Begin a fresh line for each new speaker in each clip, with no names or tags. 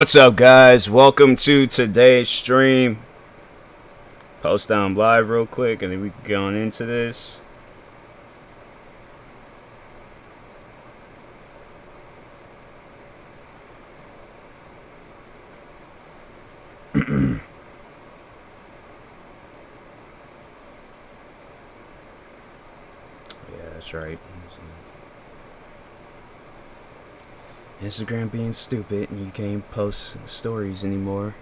What's up, guys? Welcome to today's stream. Post down live real quick and then we can get on into this. Yeah, that's right. Instagram being stupid and you can't post stories anymore.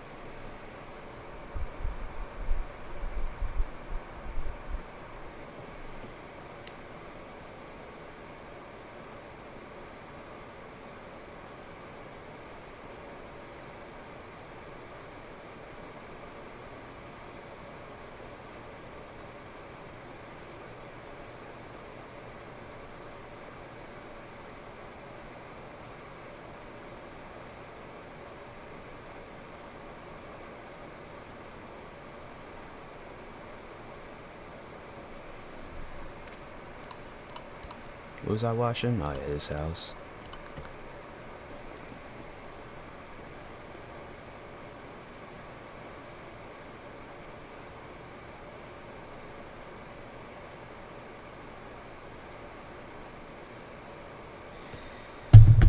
What was I watching? Oh yeah, this house.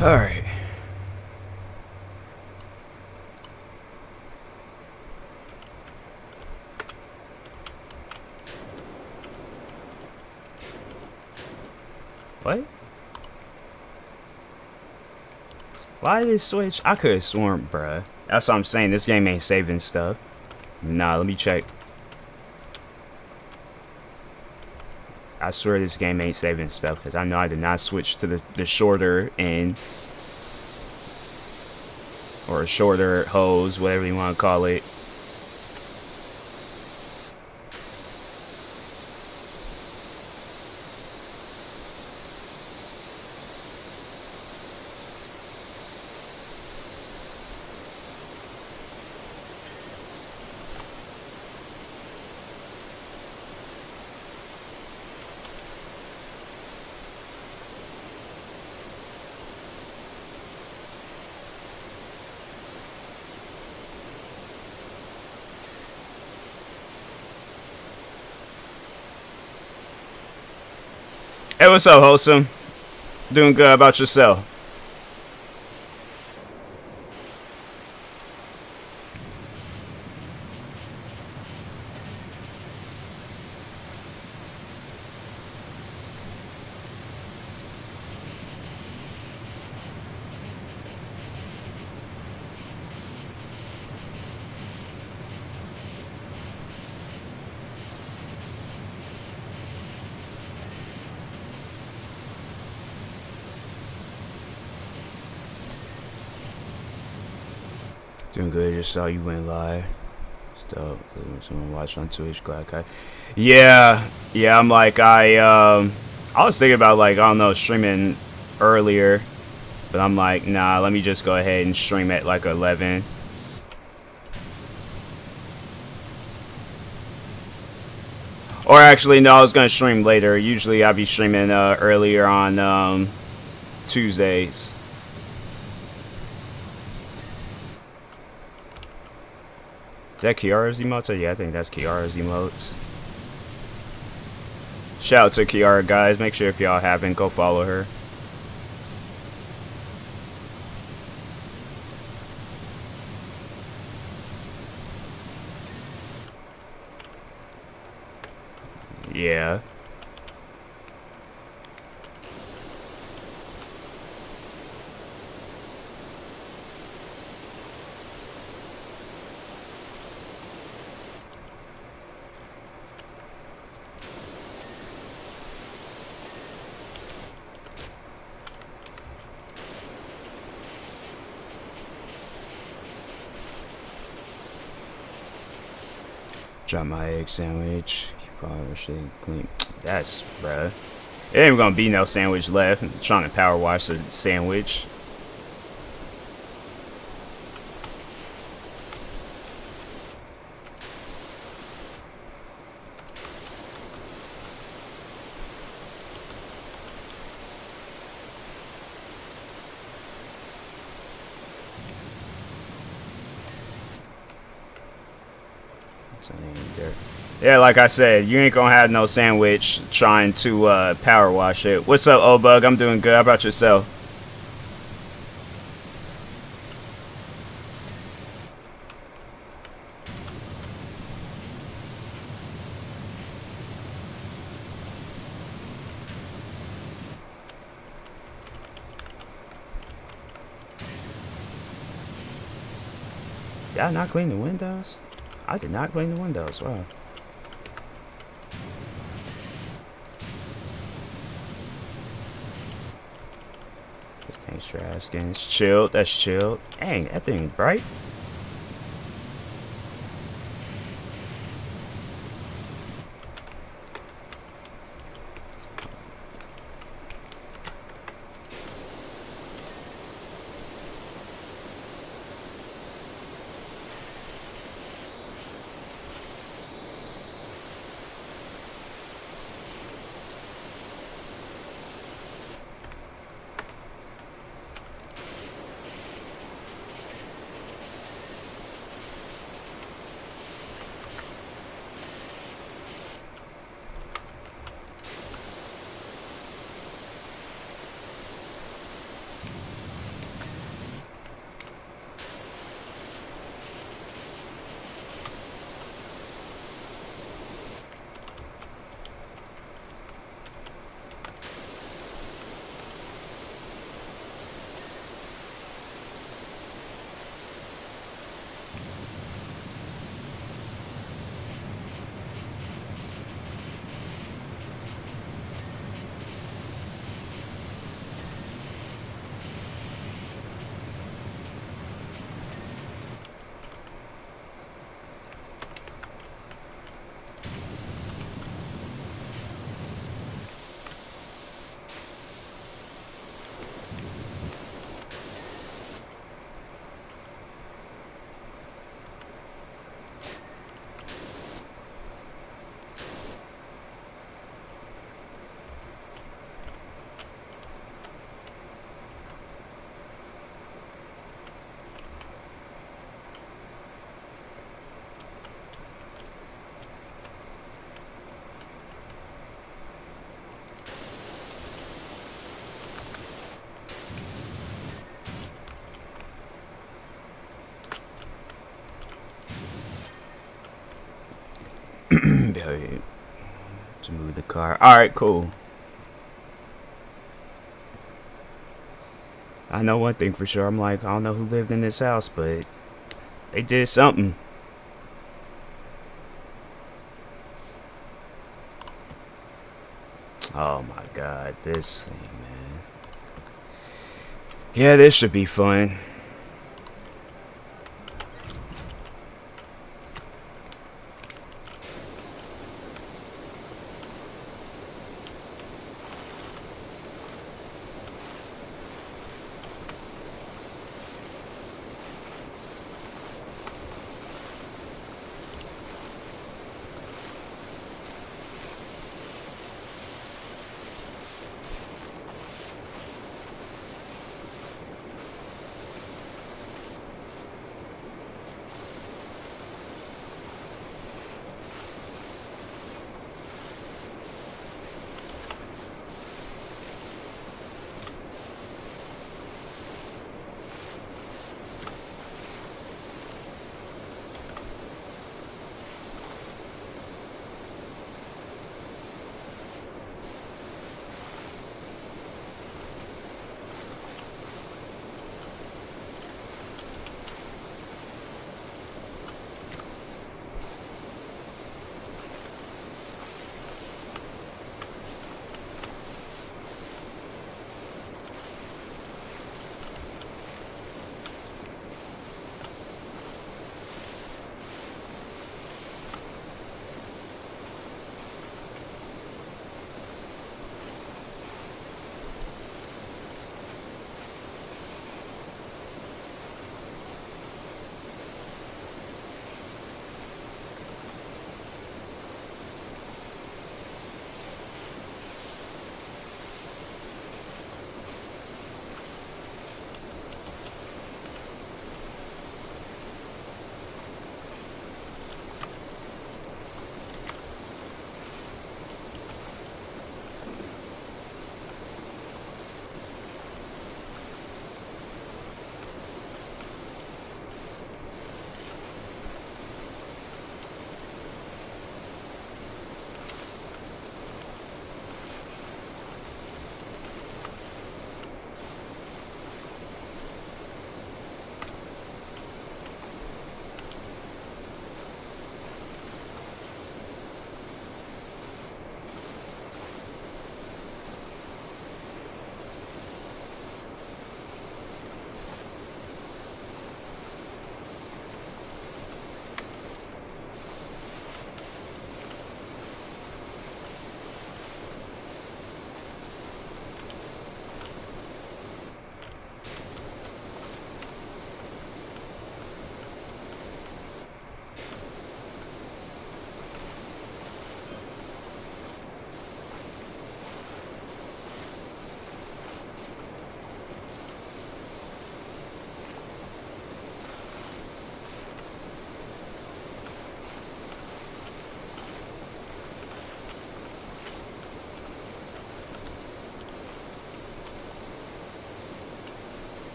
Alright. What? Why did it switch? I could have sworn, bruh. That's what I'm saying. This game ain't saving stuff. Nah, let me check. I swear this game ain't saving stuff because I know I did not switch to the shorter end. Or a shorter hose, whatever you want to call it. Hey, what's up, Wholesome? Doing good. How about yourself? Doing good. Just saw you went live. Still, someone watch on Twitch. Glad guy. Yeah. I'm like I was thinking about like I don't know streaming earlier, but I'm like nah. Let me just go ahead and stream at like 11. Or actually, no. I was gonna stream later. Usually, I'll be streaming earlier on Tuesdays. Is that Kiara's emotes? Yeah, I think that's Kiara's emotes. Shout out to Kiara, guys. Make sure if y'all haven't, go follow her. Yeah. Drop my egg sandwich. Probably should clean. That's bruh. It ain't gonna be no sandwich left. I'm trying to power wash the sandwich. Yeah, like I said, you ain't gonna have no sandwich trying to power wash it. What's up, O-Bug? I'm doing good. How about yourself? Did I not clean the windows? I did not clean the windows. Wow. Thanks for asking. It's chilled. That's chilled. Dang, that thing bright. To move the car. Alright, cool. I know one thing for sure. I'm like, I don't know who lived in this house, but they did something. Oh my god, this thing, man. Yeah, this should be fun.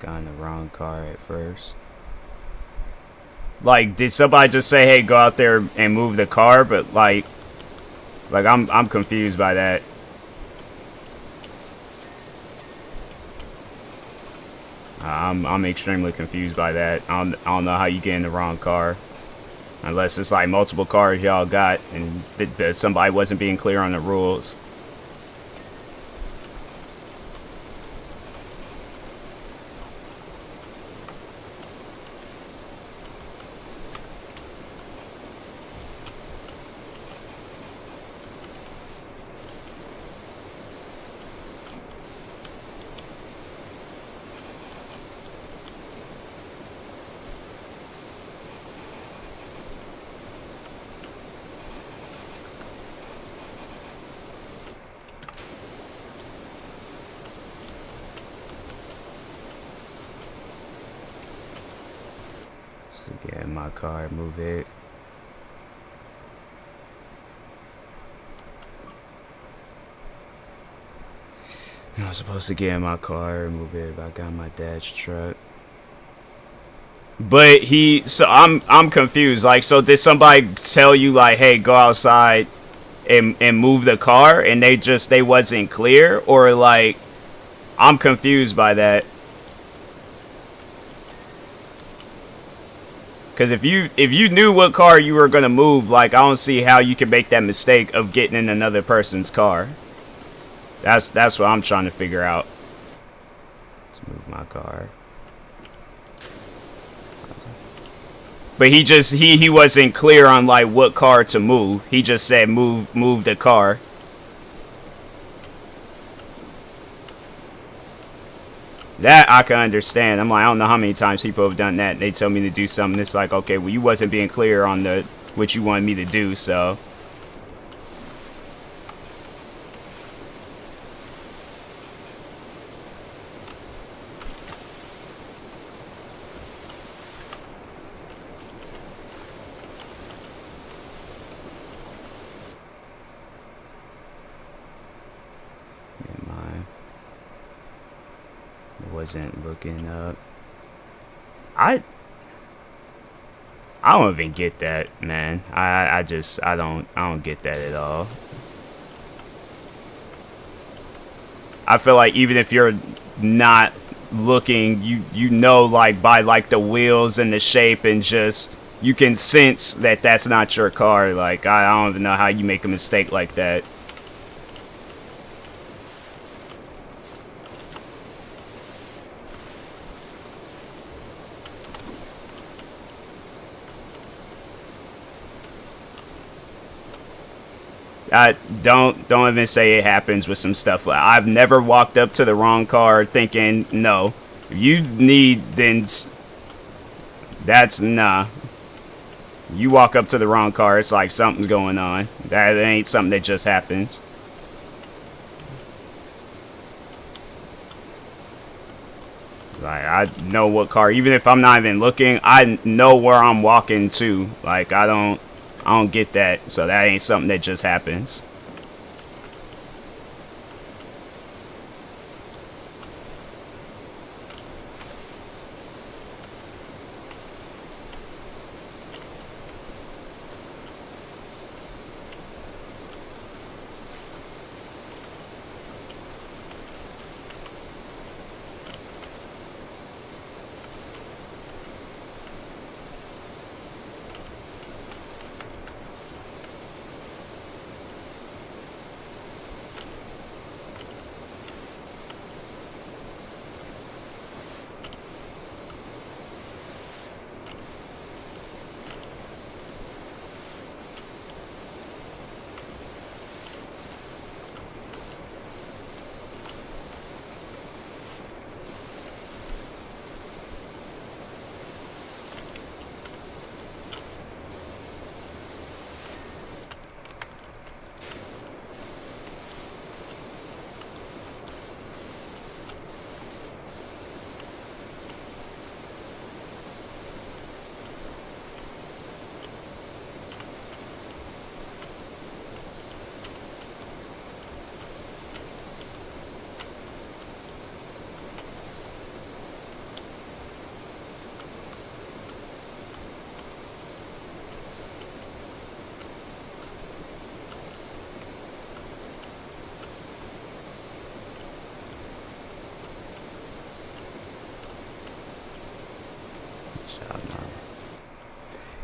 got in the wrong car at first. Like, did somebody just say, "Hey, go out there and move the car"? But like I'm confused by that. I'm extremely confused by that. I don't know how you get in the wrong car, unless it's like multiple cars y'all got, and somebody wasn't being clear on the rules. So get in my car, move it. I was supposed to get in my car and move it back on my dad's truck. But so I'm confused. Like, so did somebody tell you like, hey, go outside and move the car, and they wasn't clear, or like, I'm confused by that. Because if you knew what car you were gonna move, like, I don't see how you can make that mistake of getting in another person's car. That's what I'm trying to figure out. Let's move my car. But he wasn't clear on like what car to move. He just said move the car. That I can understand. I'm like, I don't know how many times people have done that. They tell me to do something. It's like, okay, well, you wasn't being clear on what you wanted me to do, so. Wasn't looking up. I don't even get that, man. I don't get that at all. I feel like even if you're not looking, you know, like by like the wheels and the shape, and just you can sense that that's not your car. Like, I don't even know how you make a mistake like that. Don't even say it happens with some stuff. I've never walked up to the wrong car thinking, no, you need, then that's nah. You walk up to the wrong car, it's like something's going on. That ain't something that just happens. Like, I know what car, even if I'm not even looking, I know where I'm walking to. Like, I don't get that, so that ain't something that just happens.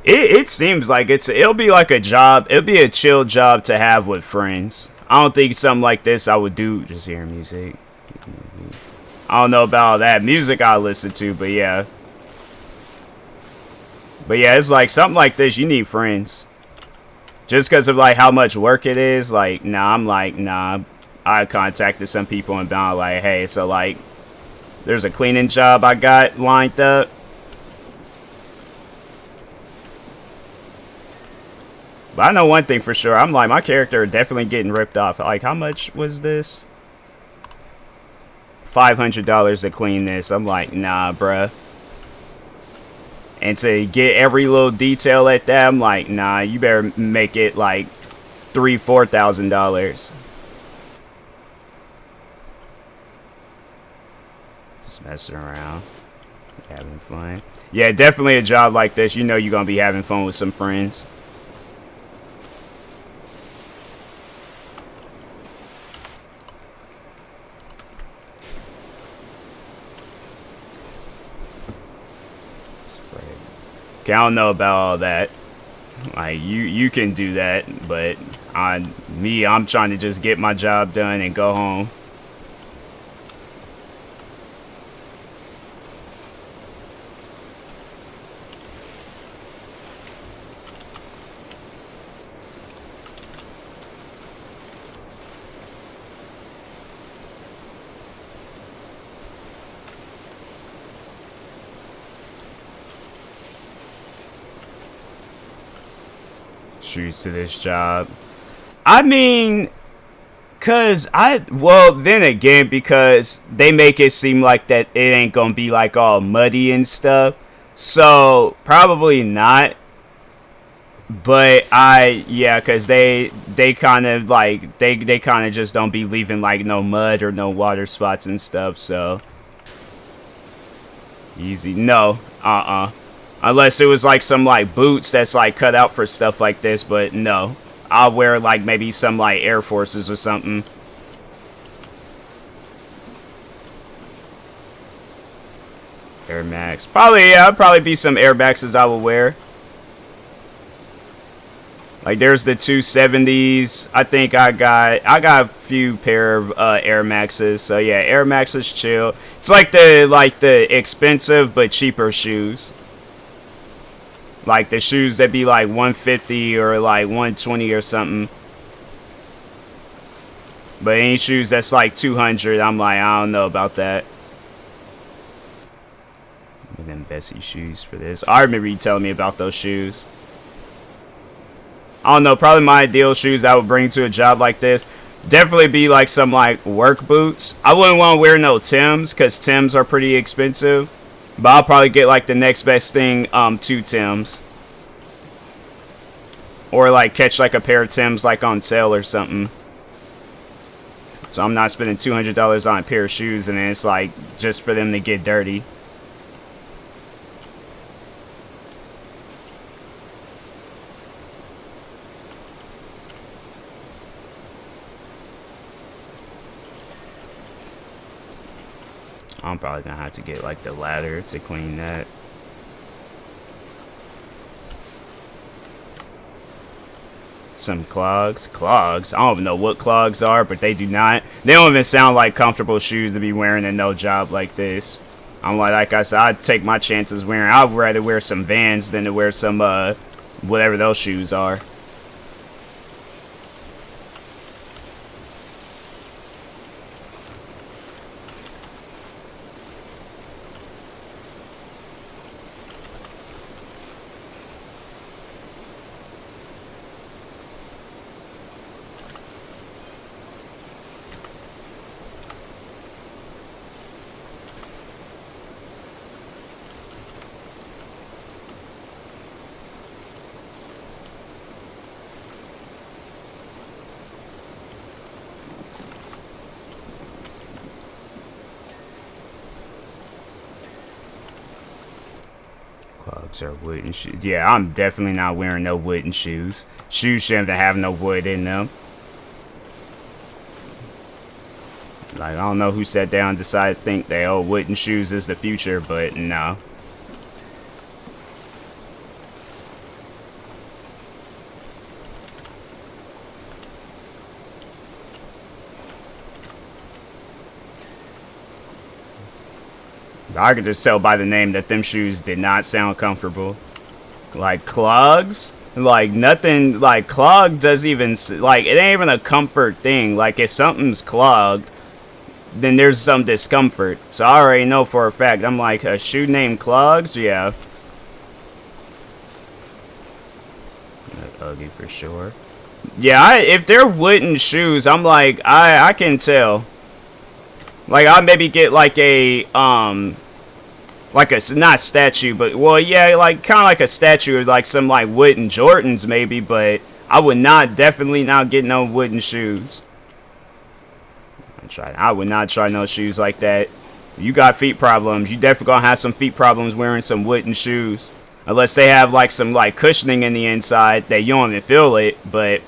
It seems like it'll be like a job. It'll be a chill job to have with friends. I don't think something like this I would do just hearing music. I don't know about all that music I listen to, but yeah. But yeah, it's like something like this. You need friends. Just because of like how much work it is. Like, nah. I contacted some people and been like, hey, so like, there's a cleaning job I got lined up. But I know one thing for sure. I'm like, my character definitely getting ripped off. Like, how much was this? $500 to clean this. I'm like, nah, bruh. And to get every little detail at that, I'm like, nah, you better make it like $3,000-$4,000. Just messing around, having fun. Yeah, definitely a job like this. You know you're gonna be having fun with some friends. Okay, I don't know about all that. Like you can do that, but I'm trying to just get my job done and go home. Shoes to this job. I mean, well, then again, because they make it seem like that it ain't gonna be like all muddy and stuff, so probably not. But yeah, because they kind of like they kind of just don't be leaving like no mud or no water spots and stuff, so easy. No, unless it was like some like boots that's like cut out for stuff like this, but no. I'll wear like maybe some like Air Forces or something. Air Max. Probably, yeah, probably be some Air Maxes I will wear. Like there's the 270s. I think I got a few pair of Air Maxes. So yeah, Air Maxes chill. It's like the expensive but cheaper shoes. Like the shoes that be like 150 or like 120 or something. But any shoes that's like 200, I'm like, I don't know about that. And then Bessie shoes for this. I remember you telling me about those shoes. I don't know, probably my ideal shoes I would bring to a job like this. Definitely be like some like work boots. I wouldn't want to wear no Tims because Tims are pretty expensive. But I'll probably get like the next best thing to Tims. Or like catch like a pair of Tims like on sale or something. So I'm not spending $200 on a pair of shoes and then it's like just for them to get dirty. I'm probably gonna have to get like the ladder to clean that. Some clogs. I don't even know what clogs are, but they don't even sound like comfortable shoes to be wearing in no job like this. I'm like I said, I'd take my chances wearing. I'd rather wear some Vans than to wear some whatever those shoes are. Clogs are wooden shoes. Yeah, I'm definitely not wearing no wooden shoes. Shoes shouldn't have no wood in them. Like, I don't know who sat down and decided to think that, oh, wooden shoes is the future, but no. I could just tell by the name that them shoes did not sound comfortable. Like clogs, like nothing. Like clog doesn't even like it ain't even a comfort thing. Like if something's clogged, then there's some discomfort. So I already know for a fact. I'm like a shoe named clogs, yeah. Ugly for sure. Yeah, if they're wooden shoes, I'm like I can tell. Like I'll maybe get like a like a not statue, but well yeah, like kind of like a statue or like some like wooden Jordans maybe, but I would not definitely not get no wooden shoes. I would not try no shoes like that. You got feet problems. You definitely gonna have some feet problems wearing some wooden shoes. Unless they have like some like cushioning in the inside that you don't even feel it, but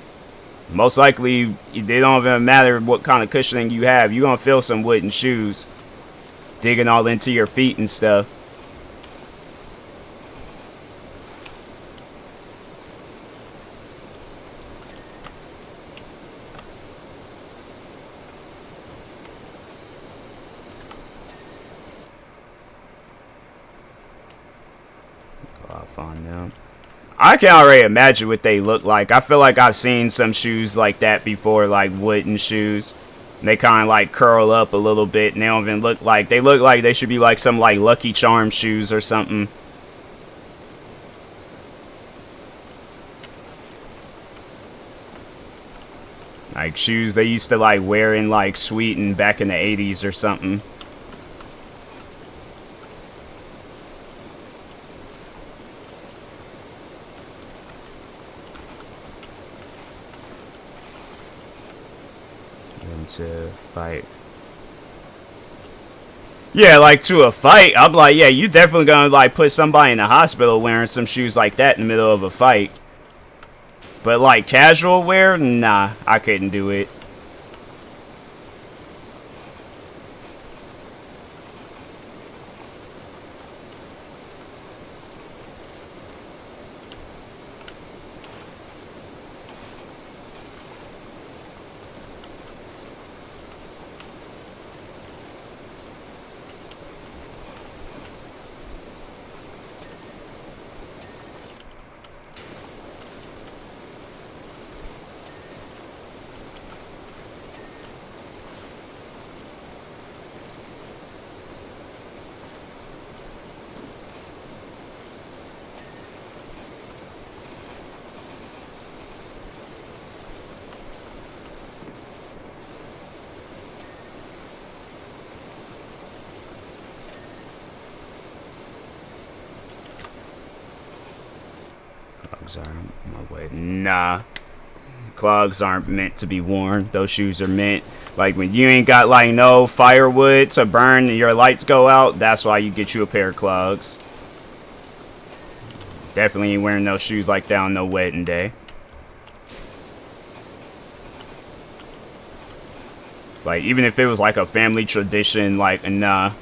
most likely they don't even matter what kind of cushioning you have. You're gonna feel some wooden shoes digging all into your feet and stuff. I'll find them. I can already imagine what they look like. I feel like I've seen some shoes like that before, like wooden shoes. They kind of like curl up a little bit, and they don't even look like they should be like some like Lucky Charm shoes or something. Like shoes they used to like wear in like Sweden back in the 80s or something. To fight. Yeah, like to a fight. I'm like, yeah, you definitely gonna like put somebody in the hospital wearing some shoes like that in the middle of a fight. But like casual wear, nah, I couldn't do it. Clogs aren't my way. Nah. Clogs aren't meant to be worn. Those shoes are meant, like when you ain't got like no firewood to burn and your lights go out, that's why you get you a pair of clogs. Definitely ain't wearing those shoes like that on no wedding day. It's like even if it was like a family tradition, like nah.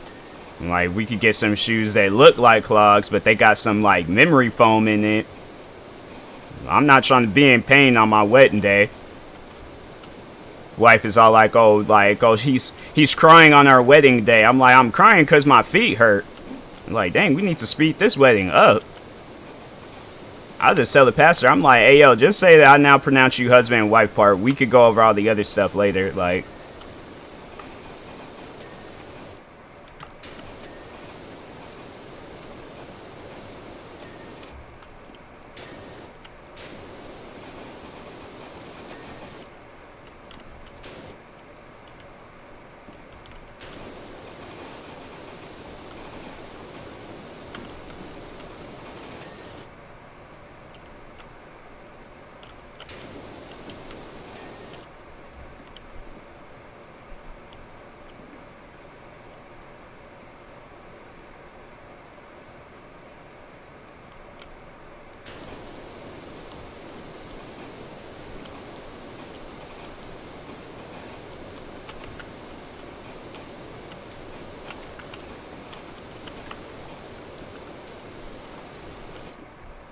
Like we could get some shoes that look like clogs, but they got some like memory foam in it. I'm not trying to be in pain on my wedding day. Wife is all like, oh, he's crying on our wedding day. I'm like, I'm crying because my feet hurt. I'm like, dang, we need to speed this wedding up. I'll just tell the pastor, I'm like, hey, yo, just say that I now pronounce you husband and wife part. We could go over all the other stuff later. Like,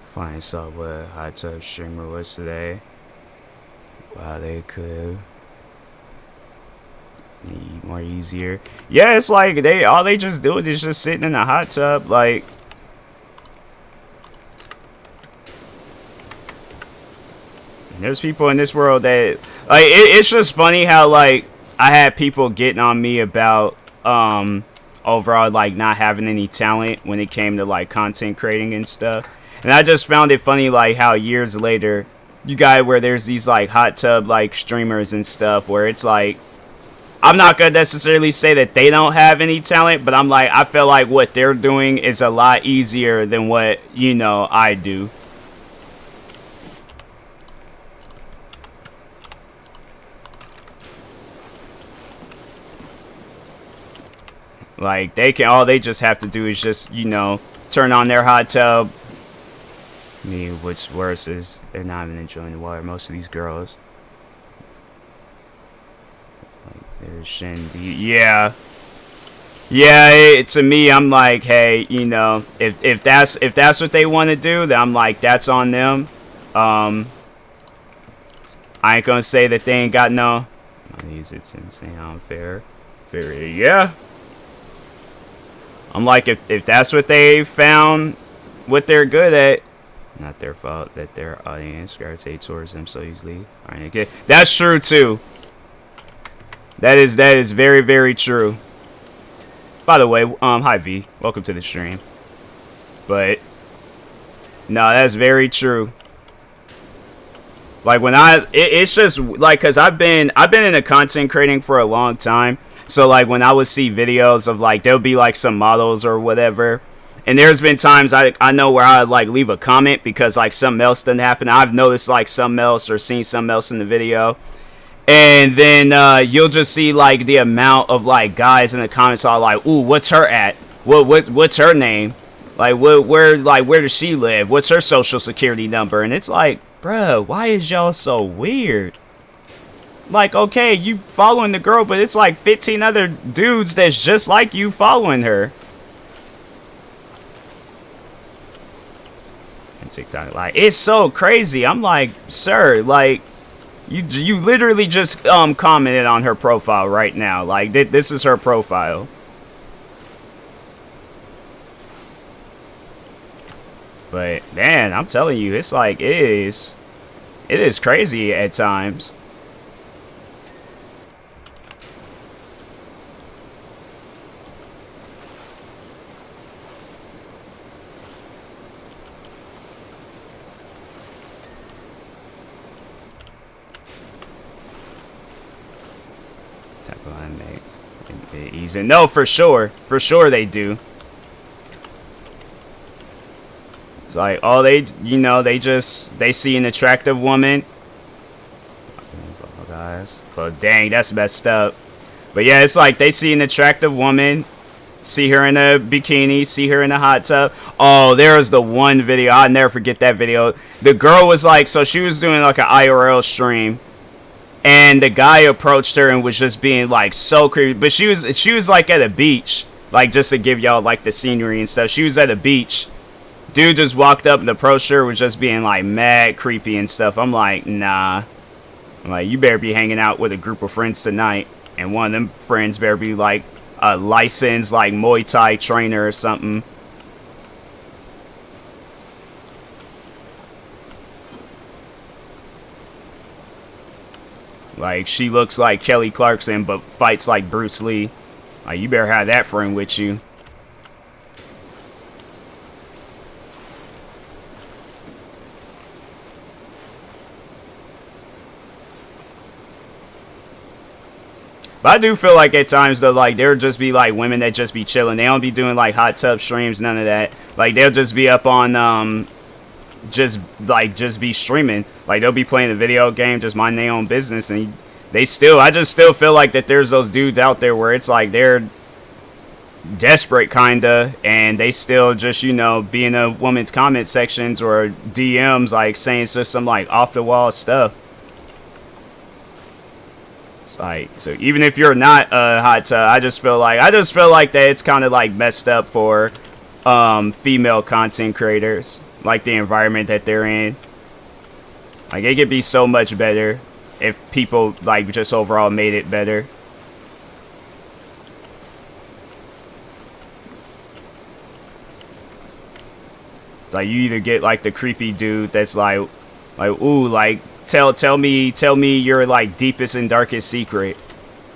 find saw what hot tub streamer was today. Wow, they could. more easier. Yeah, it's like all they just do is just sitting in a hot tub. Like, there's people in this world that like it's just funny how like I had people getting on me about overall like not having any talent when it came to like content creating and stuff. And I just found it funny like how years later you got where there's these like hot tub like streamers and stuff where it's like I'm not gonna necessarily say that they don't have any talent, but I'm like I feel like what they're doing is a lot easier than what, you know, I do. Like all they just have to do is just, you know, turn on their hot tub. I mean, what's worse is they're not even enjoying the water. Most of these girls, like, there's Shindy. Yeah, to me, I'm like, hey, you know, if that's what they want to do, then I'm like, that's on them. I ain't gonna say that they ain't got no. It's insane how unfair. Yeah. I'm like, if that's what they found, what they're good at, not their fault that their audience gravitates towards them so easily. All right, okay, that's true too. That is very, very true. By the way, hi V, welcome to the stream. But no, that's very true. Like when it's just like, cause I've been into content creating for a long time. So like when I would see videos of like there'll be like some models or whatever, and there's been times I know where I like leave a comment because like something else didn't happen. I've noticed like something else or seen something else in the video, and then you'll just see like the amount of like guys in the comments are like, ooh, what's her at? What's her name? Like where does she live? What's her social security number? And it's like, bruh, why is y'all so weird? Like, okay, you following the girl, but it's like 15 other dudes that's just like you following her. And TikTok, like, it's so crazy. I'm like, sir, like, you literally just commented on her profile right now. Like, this is her profile. But man, I'm telling you, it's like it is crazy at times. Easy. No, for sure they do. It's like, oh, they see an attractive woman. Oh, guys, oh dang, that's messed up. But yeah, it's like they see an attractive woman, see her in a bikini, see her in a hot tub. Oh, there was the one video, I'll never forget that video. The girl was like, so she was doing like an IRL stream. And the guy approached her and was just being like so creepy. But she was like at a beach. Like just to give y'all like the scenery and stuff. She was at a beach. Dude just walked up and approached her, was just being like mad creepy and stuff. I'm like, nah. I'm like, you better be hanging out with a group of friends tonight. And one of them friends better be like a licensed like Muay Thai trainer or something. Like, she looks like Kelly Clarkson, but fights like Bruce Lee. Like, you better have that friend with you. But I do feel like at times, though, like, there'll just be, like, women that just be chilling. They don't be doing, like, hot tub streams, none of that. Like, they'll just be up on, just be streaming. Like, they'll be playing a video game, just minding their own business, and I just still feel like that there's those dudes out there where it's like they're desperate kinda, and they still just, you know, be in a woman's comment sections or DMs like saying just some like off the wall stuff. It's like, so even if you're not a hot tub, I just feel like that it's kind of like messed up for female content creators, like the environment that they're in. Like, it could be so much better if people like just overall made it better. It's like you either get like the creepy dude that's like ooh, like tell me your like deepest and darkest secret.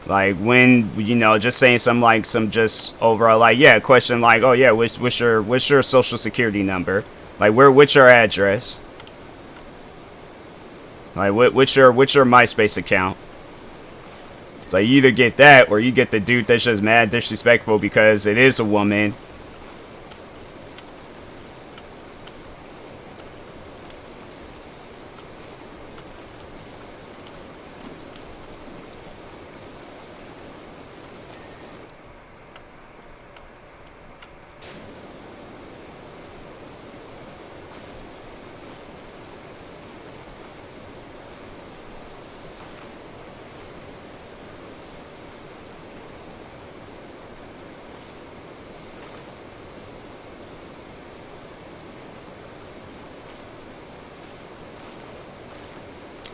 Like when, you know, just saying some just overall like, yeah, question like, oh yeah, what's your social security number? Like what's your address? Like what's your MySpace account? So you either get that or you get the dude that's just mad disrespectful because it is a woman.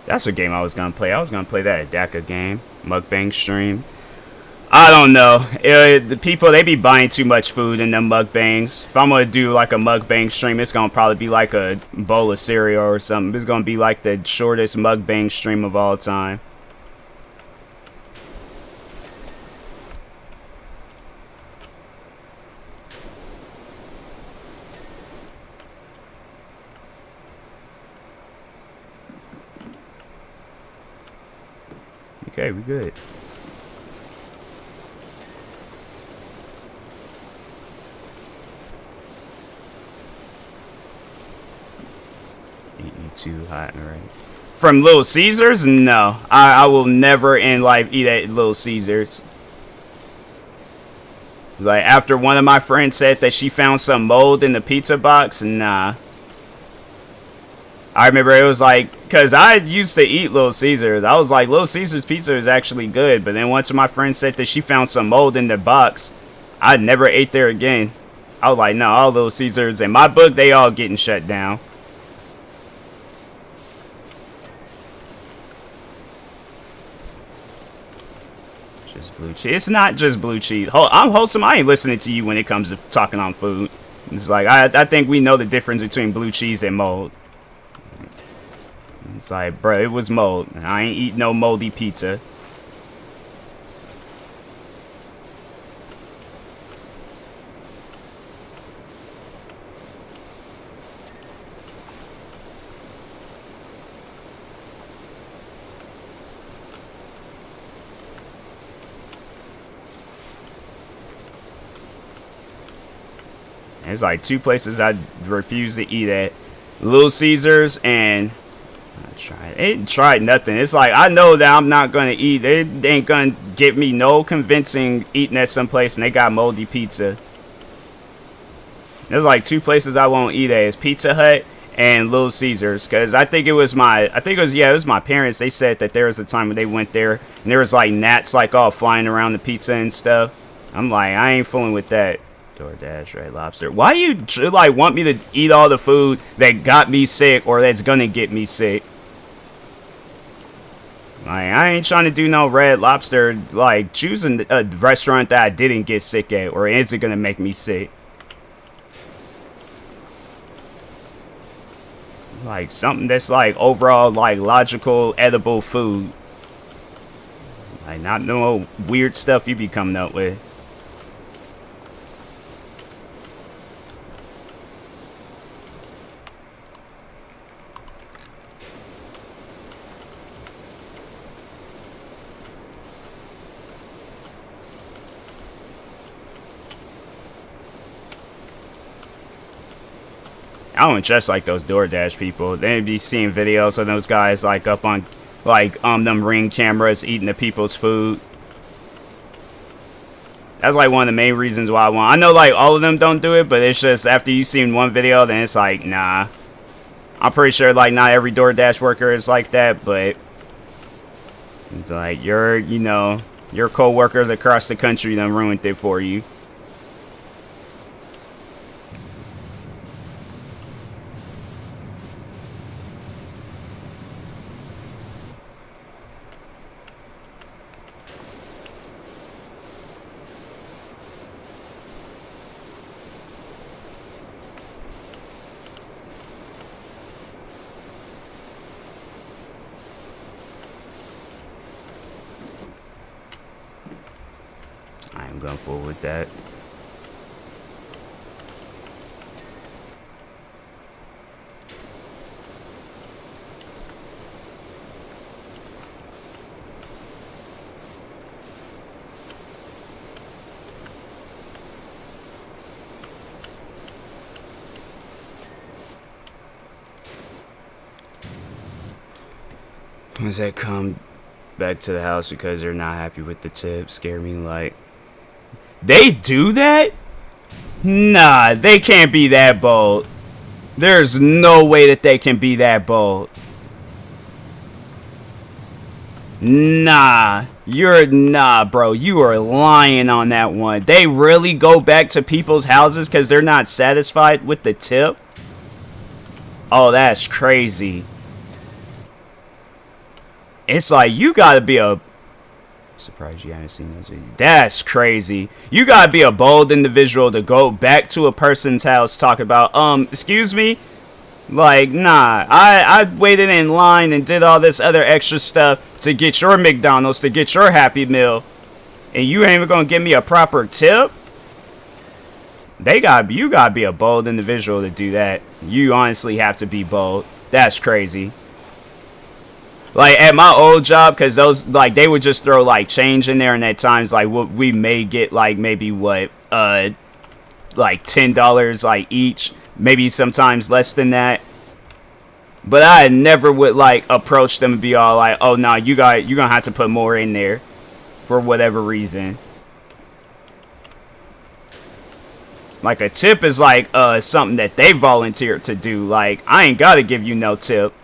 That's a game I was gonna play. I was gonna play that ADACA game, mukbang stream. I don't know. The people, they be buying too much food in them mukbangs. If I'm gonna do like a mukbang stream, it's gonna probably be like a bowl of cereal or something. It's gonna be like the shortest mukbang stream of all time. Okay, we good. Eating too hot, right? From Little Caesars? No. I will never in life eat at Little Caesars. Like, after one of my friends said that she found some mold in the pizza box, nah. I remember it was like, because I used to eat Little Caesars. I was like, Little Caesars pizza is actually good. But then once my friend said that she found some mold in the box, I never ate there again. I was like, no, all Little Caesars, in my book, they all getting shut down. Just blue cheese. It's not just blue cheese. I'm wholesome. I ain't listening to you when it comes to talking on food. It's like, I think we know the difference between blue cheese and mold. It's like, bro, it was mold. I ain't eat no moldy pizza. There's like two places I refuse to eat at. Little Caesars and... It tried nothing. It's like, I know that I'm not gonna eat. They ain't gonna get me no convincing eating at some place and they got moldy pizza. There's like two places I won't eat at. It's Pizza Hut and Little Caesars. Cause I think it was my parents. They said that there was a time when they went there and there was like gnats like all flying around the pizza and stuff. I'm like, I ain't fooling with that. DoorDash, Red Lobster. Why you like want me to eat all the food that got me sick or that's gonna get me sick? Like, I ain't trying to do no Red Lobster. Like, choosing a restaurant that I didn't get sick at, or is it gonna make me sick? Like, something that's like overall like logical, edible food. Like, not no weird stuff you be coming up with. I don't trust like those DoorDash people. They be seeing videos of those guys like up on like them Ring cameras eating the people's food. That's like one of the main reasons why I know like all of them don't do it, but it's just after you seen one video, then it's like, nah. I'm pretty sure like not every DoorDash worker is like that, but it's like your co-workers across the country done ruined it for you. I'm going forward with that. Once they come back to the house because they're not happy with the tip, scare me like... They do that? Nah, they can't be that bold. There's no way that they can be that bold. Nah, bro. You are lying on that one. They really go back to people's houses because they're not satisfied with the tip? Oh, that's crazy. It's like, you gotta be a... Surprised you haven't seen those videos. That's crazy. You gotta be a bold individual to go back to a person's house, talk about, excuse me? Like, nah. I waited in line and did all this other extra stuff to get your McDonald's, to get your Happy Meal. And you ain't even gonna give me a proper tip? You gotta be a bold individual to do that. You honestly have to be bold. That's crazy. Like, at my old job, because those, like, they would just throw, like, change in there, and at times, like, we may get, like, maybe, what, like, $10, like, each. Maybe sometimes less than that. But I never would, like, approach them and be all like, oh, no, you're gonna have to put more in there. For whatever reason. Like, a tip is, like, something that they volunteered to do. Like, I ain't gotta give you no tip.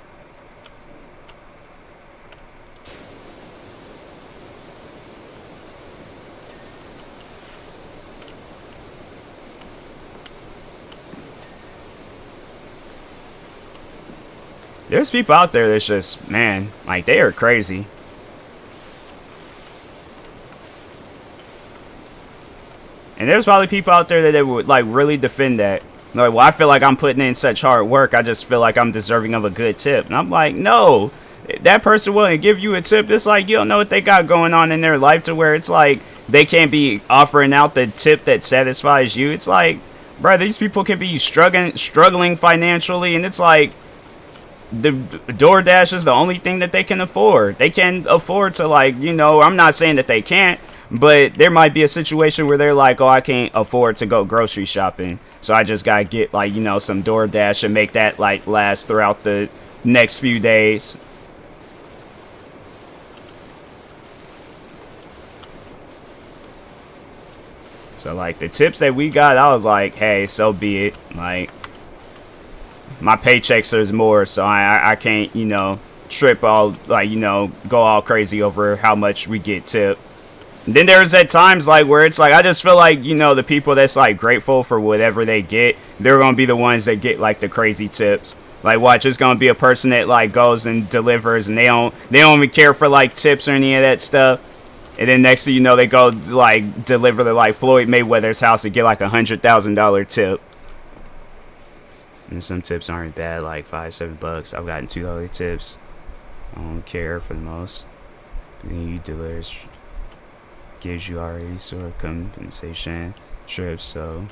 There's people out there that's just, man, like, they are crazy. And there's probably people out there that would, like, really defend that. Like, well, I feel like I'm putting in such hard work, I just feel like I'm deserving of a good tip. And I'm like, no, that person willing to give you a tip, it's like, you don't know what they got going on in their life to where it's like, they can't be offering out the tip that satisfies you. It's like, bro, these people can be struggling financially, and it's like, the DoorDash is the only thing that they can afford. They can afford to, like, you know, I'm not saying that they can't, but there might be a situation where they're like, oh, I can't afford to go grocery shopping, so I just gotta get, like, you know, some DoorDash and make that, like, last throughout the next few days. So, like, the tips that we got, I was like, hey, so be it. Like, my paychecks is more, so I can't, you know, trip all, like, you know, go all crazy over how much we get tipped. And then there's at times, like, where it's like, I just feel like, you know, the people that's, like, grateful for whatever they get, they're gonna be the ones that get, like, the crazy tips. Like, watch, it's gonna be a person that, like, goes and delivers, and they don't even care for, like, tips or any of that stuff. And then next thing you know, they go, like, deliver to, like, Floyd Mayweather's house and get, like, $100,000 tip. And some tips aren't bad, like $5, $7. I've gotten $2 tips. I don't care for the most. But then you delivers, gives you already sort of compensation trips, so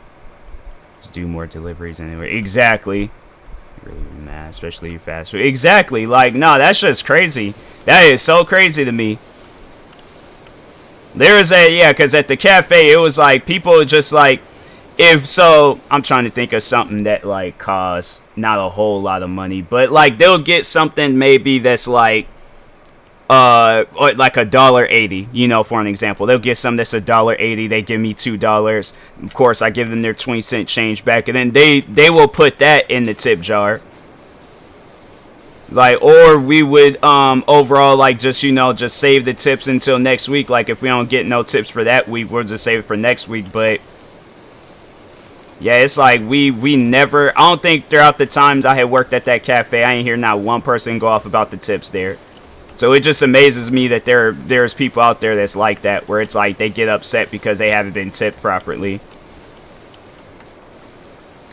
just do more deliveries anyway. Exactly. Really mad, especially fast food. Exactly. Like, no, that's just crazy. That is so crazy to me. There was because at the cafe, it was like people just like, I'm trying to think of something that, like, costs not a whole lot of money, but, like, they'll get something maybe that's like $1.80, you know, for an example. They'll get something that's $1.80, they give me $2. Of course, I give them their 20-cent change back, and then they will put that in the tip jar. Like, or we would overall, like, just, you know, just save the tips until next week. Like, if we don't get no tips for that week, we'll just save it for next week. But yeah, it's like we never, I don't think throughout the times I had worked at that cafe, I ain't hear not one person go off about the tips there. So it just amazes me that there's people out there that's like that, where it's like they get upset because they haven't been tipped properly.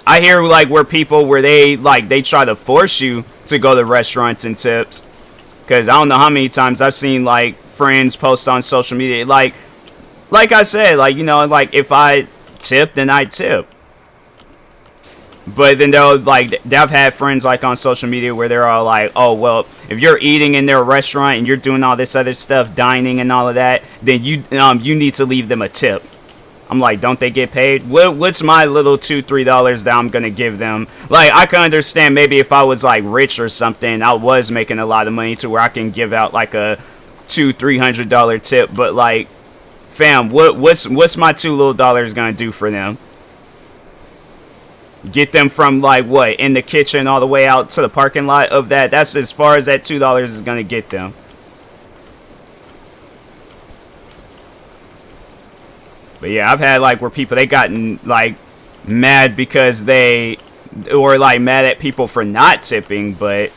I hear, like, where they try to force you to go to restaurants and tips. Because I don't know how many times I've seen, like, friends post on social media, like, like I said, like, you know, like if I tip, then I tip. But then they'll like, I've had friends like on social media where they're all like, oh well, if you're eating in their restaurant and you're doing all this other stuff, dining and all of that, then you need to leave them a tip. I'm like, don't they get paid? What's my little $2-3 that I'm gonna give them? Like, I can understand maybe if I was like rich or something, I was making a lot of money to where I can give out like a $200-300 tip. But like, fam, what's my $2 little gonna do for them? Get them from like what, in the kitchen all the way out to the parking lot of that? That's as far as that $2 is gonna get them. But yeah, I've had like where people, they gotten like mad because they, or like mad at people for not tipping, but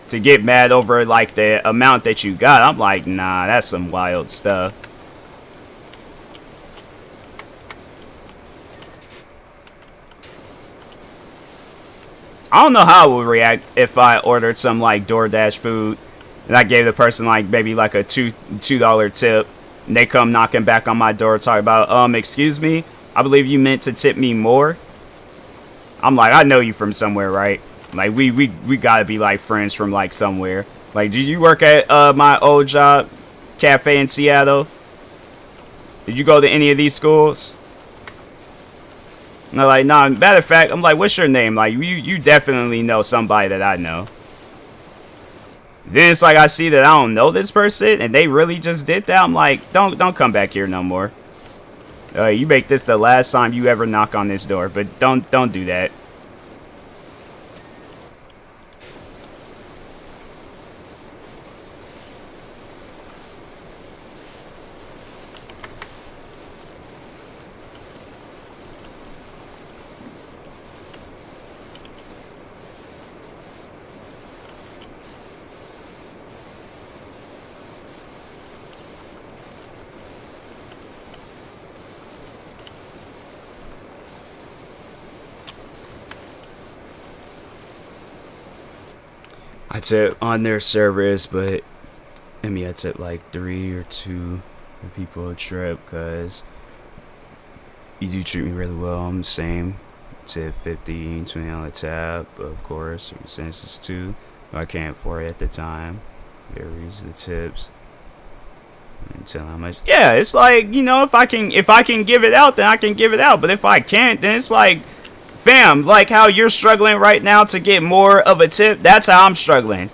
to get mad over like the amount that you got, I'm like, nah, that's some wild stuff. I don't know how I would react if I ordered some like DoorDash food and I gave the person like maybe like a $2 tip. And they come knocking back on my door talking about, excuse me, I believe you meant to tip me more. I'm like, I know you from somewhere, right? Like, we gotta be like friends from like somewhere. Like, did you work at my old job, cafe in Seattle? Did you go to any of these schools? And they're like, nah, matter of fact, I'm like, what's your name? Like, you definitely know somebody that I know. Then it's like I see that I don't know this person and they really just did that. I'm like, don't come back here no more. You make this the last time you ever knock on this door, but don't do that. I tip on their servers, but I mean, I tip like 3 or 2 people a trip because you do treat me really well. I'm the same. Tip 50, $20 on the tab, of course, since it's 2. I can't afford it at the time. Varies the tips. And tell how much. Yeah, it's like, you know, if I can give it out, then I can give it out. But if I can't, then it's like, fam, like how you're struggling right now to get more of a tip, that's how I'm struggling.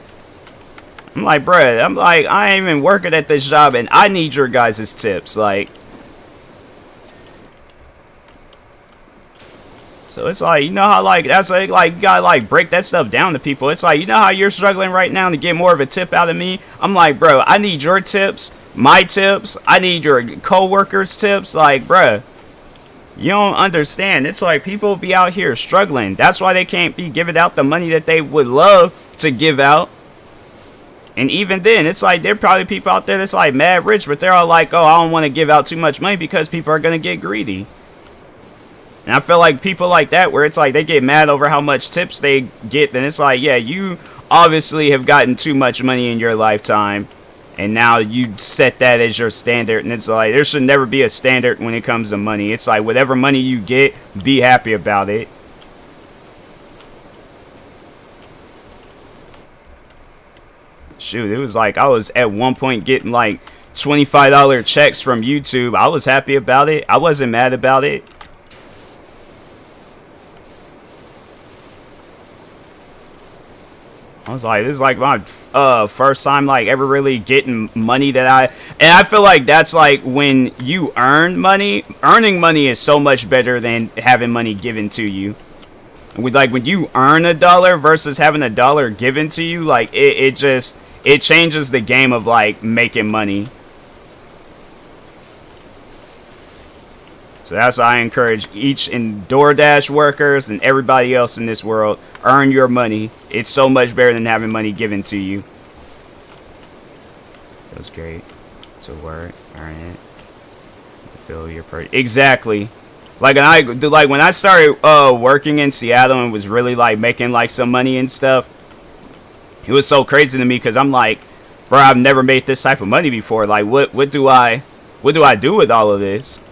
I'm like, bruh, I'm like, I ain't even working at this job and I need your guys' tips. Like, so it's like, you know how like, that's like you gotta like break that stuff down to people. It's like, you know how you're struggling right now to get more of a tip out of me? I'm like, bro, I need your tips, my tips, I need your co-workers' tips. Like, bruh, you don't understand. It's like people be out here struggling. That's why they can't be giving out the money that they would love to give out. And even then, it's like there are probably people out there that's like mad rich, but they're all like, oh, I don't want to give out too much money because people are going to get greedy. And I feel like people like that, where it's like they get mad over how much tips they get, then it's like, yeah, you obviously have gotten too much money in your lifetime. And now you set that as your standard. And it's like, there should never be a standard when it comes to money. It's like, whatever money you get, be happy about it. Shoot, it was like, I was at one point getting like $25 checks from YouTube. I was happy about it. I wasn't mad about it. I was like, this is like my first time like ever really getting money and I feel like that's like when you earn money. Earning money is so much better than having money given to you. With like when you earn $1 versus having $1 given to you, like it changes the game of like making money. So that's why I encourage each and DoorDash workers and everybody else in this world, earn your money. It's so much better than having money given to you. Feels great to work, earn it, feel your purchase. Exactly. Like when I started working in Seattle and was really like making like some money and stuff, it was so crazy to me because I'm like, bro, I've never made this type of money before. Like what do I what do I do with all of this?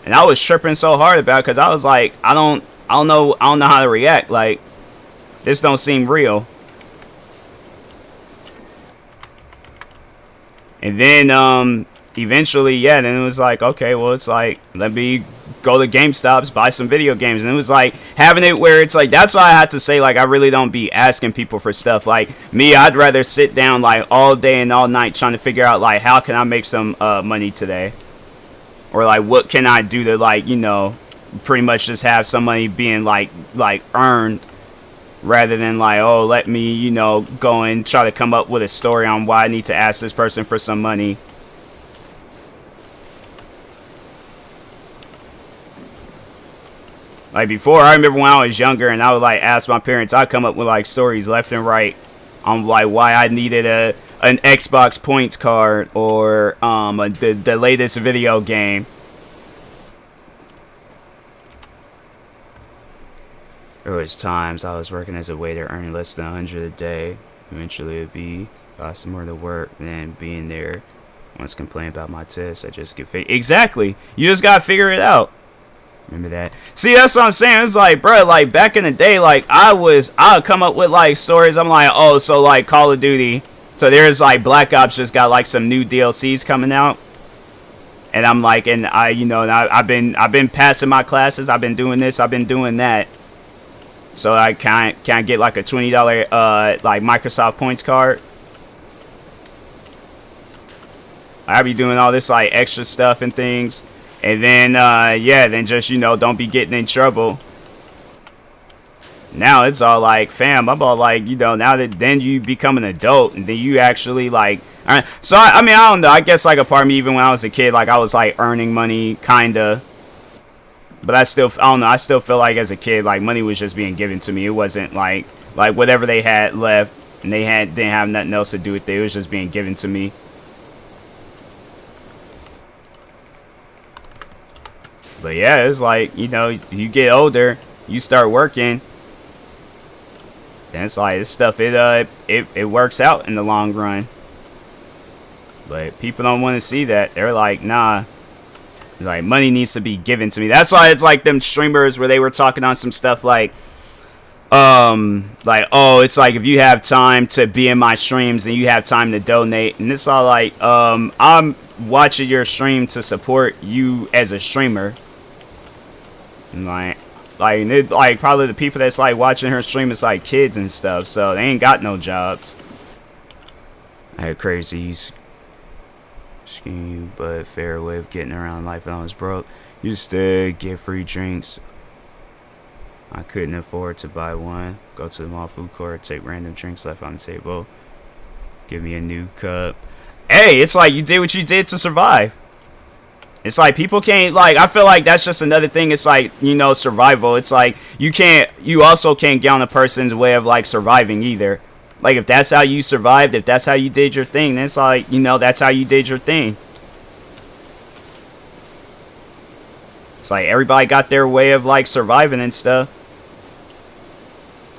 And I was tripping so hard about it because I was like, I don't know how to react. Like, this don't seem real. And then eventually, yeah, then it was like, okay, well, it's like, let me go to GameStops, buy some video games. And it was like having it where it's like, that's why I had to say, like, I really don't be asking people for stuff. Like me, I'd rather sit down like all day and all night trying to figure out like, how can I make some money today, or like what can I do to, like, you know, pretty much just have some money being like earned, rather than like, oh, let me, you know, go and try to come up with a story on why I need to ask this person for some money. Like before, I remember when I was younger and I would like ask my parents, I'd come up with like stories left and right on like why I needed an Xbox points card, or the latest video game. There was times I was working as a waiter earning less than $100 a day. Eventually it'd be some more to work than being there. Once complaining about my tips, I just get exactly. You just gotta figure it out. Remember that? See, that's what I'm saying. It's like, bro, like back in the day, like I would come up with like stories. I'm like, oh, so like Call of Duty. So there's like Black Ops just got like some new DLCs coming out. And I'm like, and you know, I've been passing my classes. I've been doing this. I've been doing that. So I can't get like a $20 like Microsoft points card. I be doing all this like extra stuff and things, and then yeah, then just, you know, don't be getting in trouble. Now it's all like, fam, I'm all like, you know, now that then you become an adult and then you actually like, so I mean, I don't know, I guess like a part of me, even when I was a kid, like I was like earning money kinda. But I don't know, I still feel like as a kid, like money was just being given to me. It wasn't like whatever they had left and they didn't have nothing else to do with it. It was just being given to me. But yeah, it's like, you know, you get older, you start working, then it's like this stuff, it works out in the long run. But people don't want to see that. They're like, nah. Like, money needs to be given to me. That's why it's like them streamers where they were talking on some stuff like, oh, it's like if you have time to be in my streams and you have time to donate, and it's all like, I'm watching your stream to support you as a streamer. And like probably the people that's like watching her stream is like kids and stuff, so they ain't got no jobs. I had crazy scheme, but fair way of getting around life when I was broke. Used to get free drinks. I couldn't afford to buy one. Go to the mall food court, take random drinks left on the table. Give me a new cup. Hey, it's like you did what you did to survive. It's like people can't, like, I feel like that's just another thing. It's like, you know, survival. It's like you also can't get on a person's way of like surviving either. Like, if that's how you survived, if that's how you did your thing, then it's like, you know, that's how you did your thing. It's like everybody got their way of like surviving and stuff.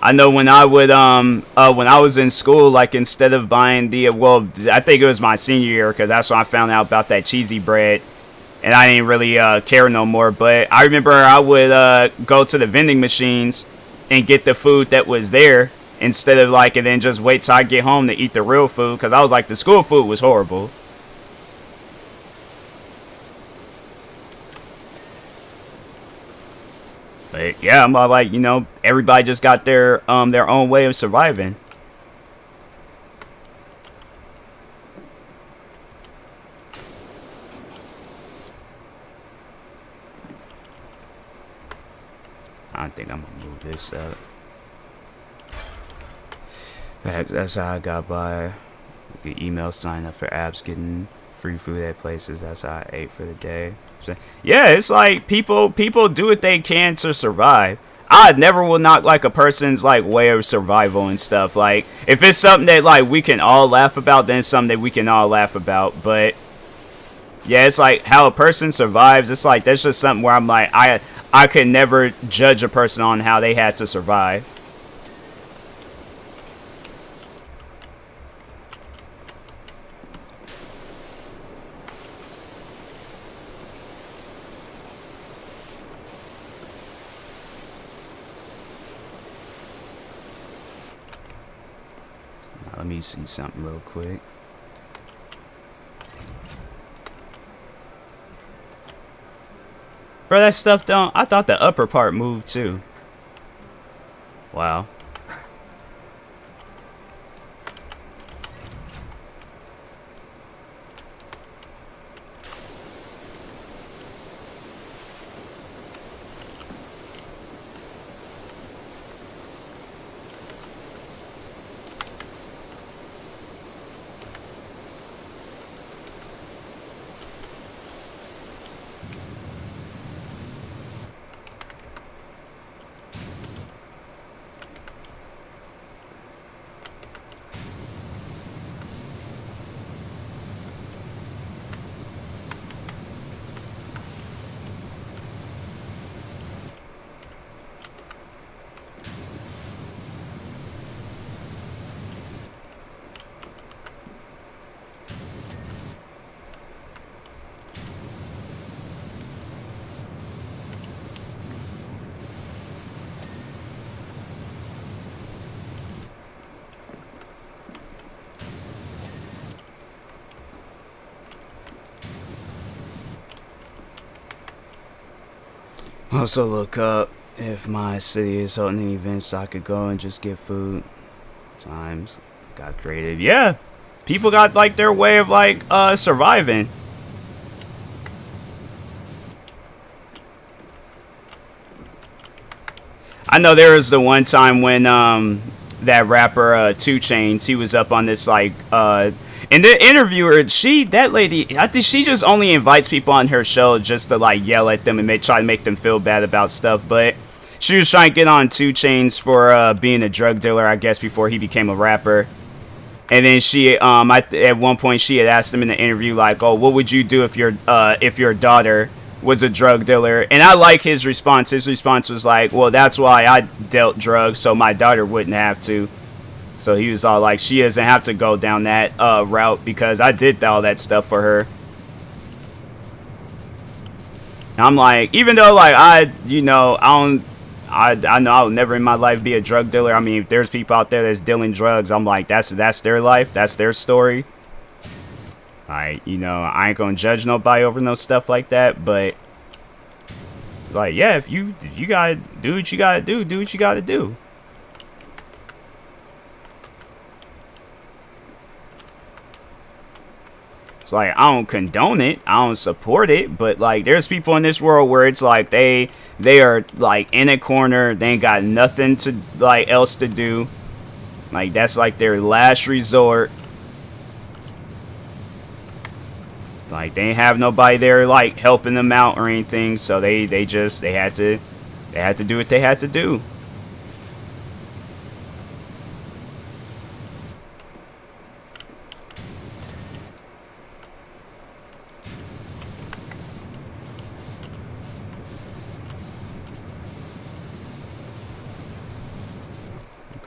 I know when I would when I was in school, like instead of buying the well, I think it was my senior year, because that's when I found out about that cheesy bread, and I didn't really care no more. But I remember I would go to the vending machines and get the food that was there, instead of like, and then just wait till I get home to eat the real food, because I was like, the school food was horrible. But yeah, I'm all like, you know, everybody just got their own way of surviving. I think I'm gonna move this up. That's how I got by. Get email sign up for apps, getting free food at places. That's how I ate for the day. So, yeah, it's like people do what they can to survive. I never will knock like a person's like way of survival and stuff. Like, if it's something that like we can all laugh about, then it's something that we can all laugh about. But yeah, it's like how a person survives. It's like that's just something where I'm like, I could never judge a person on how they had to survive. Let me see something real quick. Bro, that stuff don't... I thought the upper part moved too. Wow. Also look up if my city is holding any events so I could go and just get food. Times got creative. Yeah, people got like their way of like surviving. I know there was the one time when that rapper 2 Chainz, he was up on this like and the interviewer, that lady, I think she just only invites people on her show just to like yell at them and try to make them feel bad about stuff. But she was trying to get on 2 Chainz for being a drug dealer, I guess, before he became a rapper. And then she, at one point, she had asked him in the interview, like, "Oh, what would you do if your daughter was a drug dealer?" And I like his response. His response was like, "Well, that's why I dealt drugs, so my daughter wouldn't have to." So he was all like, she doesn't have to go down that route because I did all that stuff for her. And I'm like, even though like I know I'll never in my life be a drug dealer. I mean, if there's people out there that's dealing drugs, I'm like, that's their life, that's their story. Like, you know, I ain't gonna judge nobody over no stuff like that, but like, yeah, if you gotta do what you gotta do what you gotta do. Like, I don't condone it, I don't support it, but like there's people in this world where it's like they are like in a corner, they ain't got nothing to like else to do, like that's like their last resort. Like they ain't have nobody there like helping them out or anything, so they had to do what they had to do.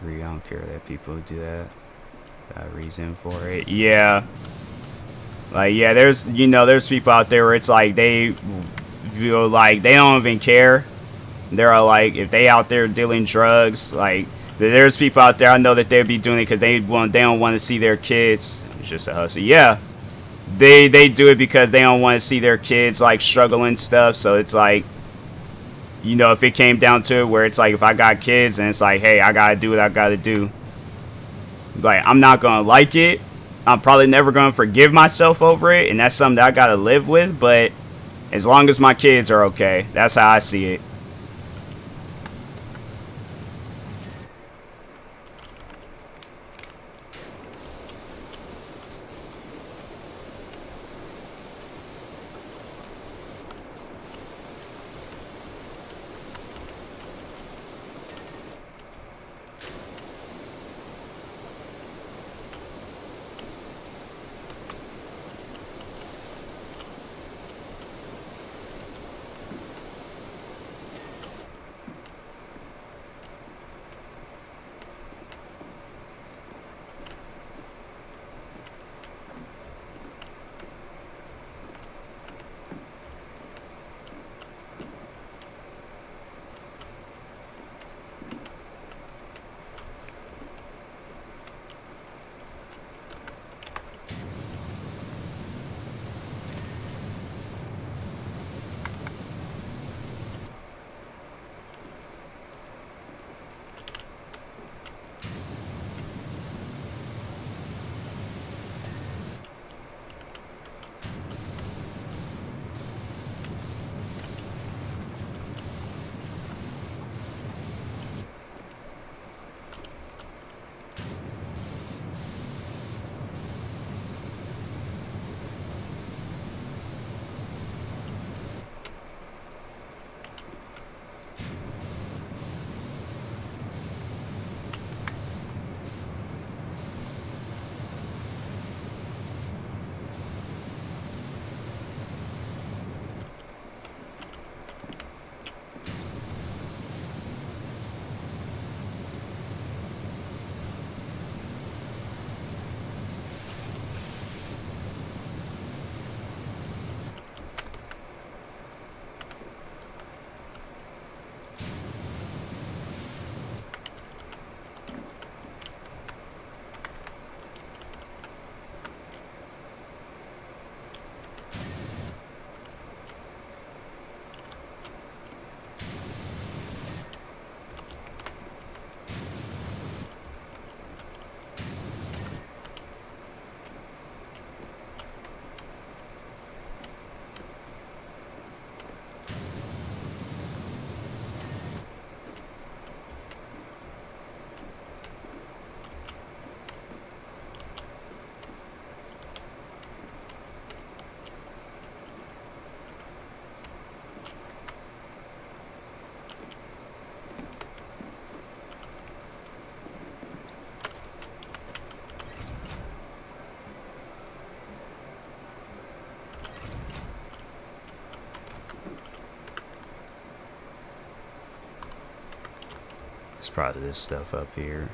I don't care that people do that. Got a reason for it. Yeah. Like, yeah, there's people out there where it's like they feel like they don't even care. They're like, if they out there dealing drugs, like there's people out there I know that they'd be doing it because they don't want to see their kids. It's just a hustle. Yeah. They do it because they don't want to see their kids like struggling stuff. So it's like, you know, if it came down to it where it's like if I got kids and it's like, hey, I gotta do what I gotta do. Like, I'm not gonna like it. I'm probably never gonna forgive myself over it, and that's something that I gotta live with, but as long as my kids are okay, that's how I see it. It's probably this stuff up here.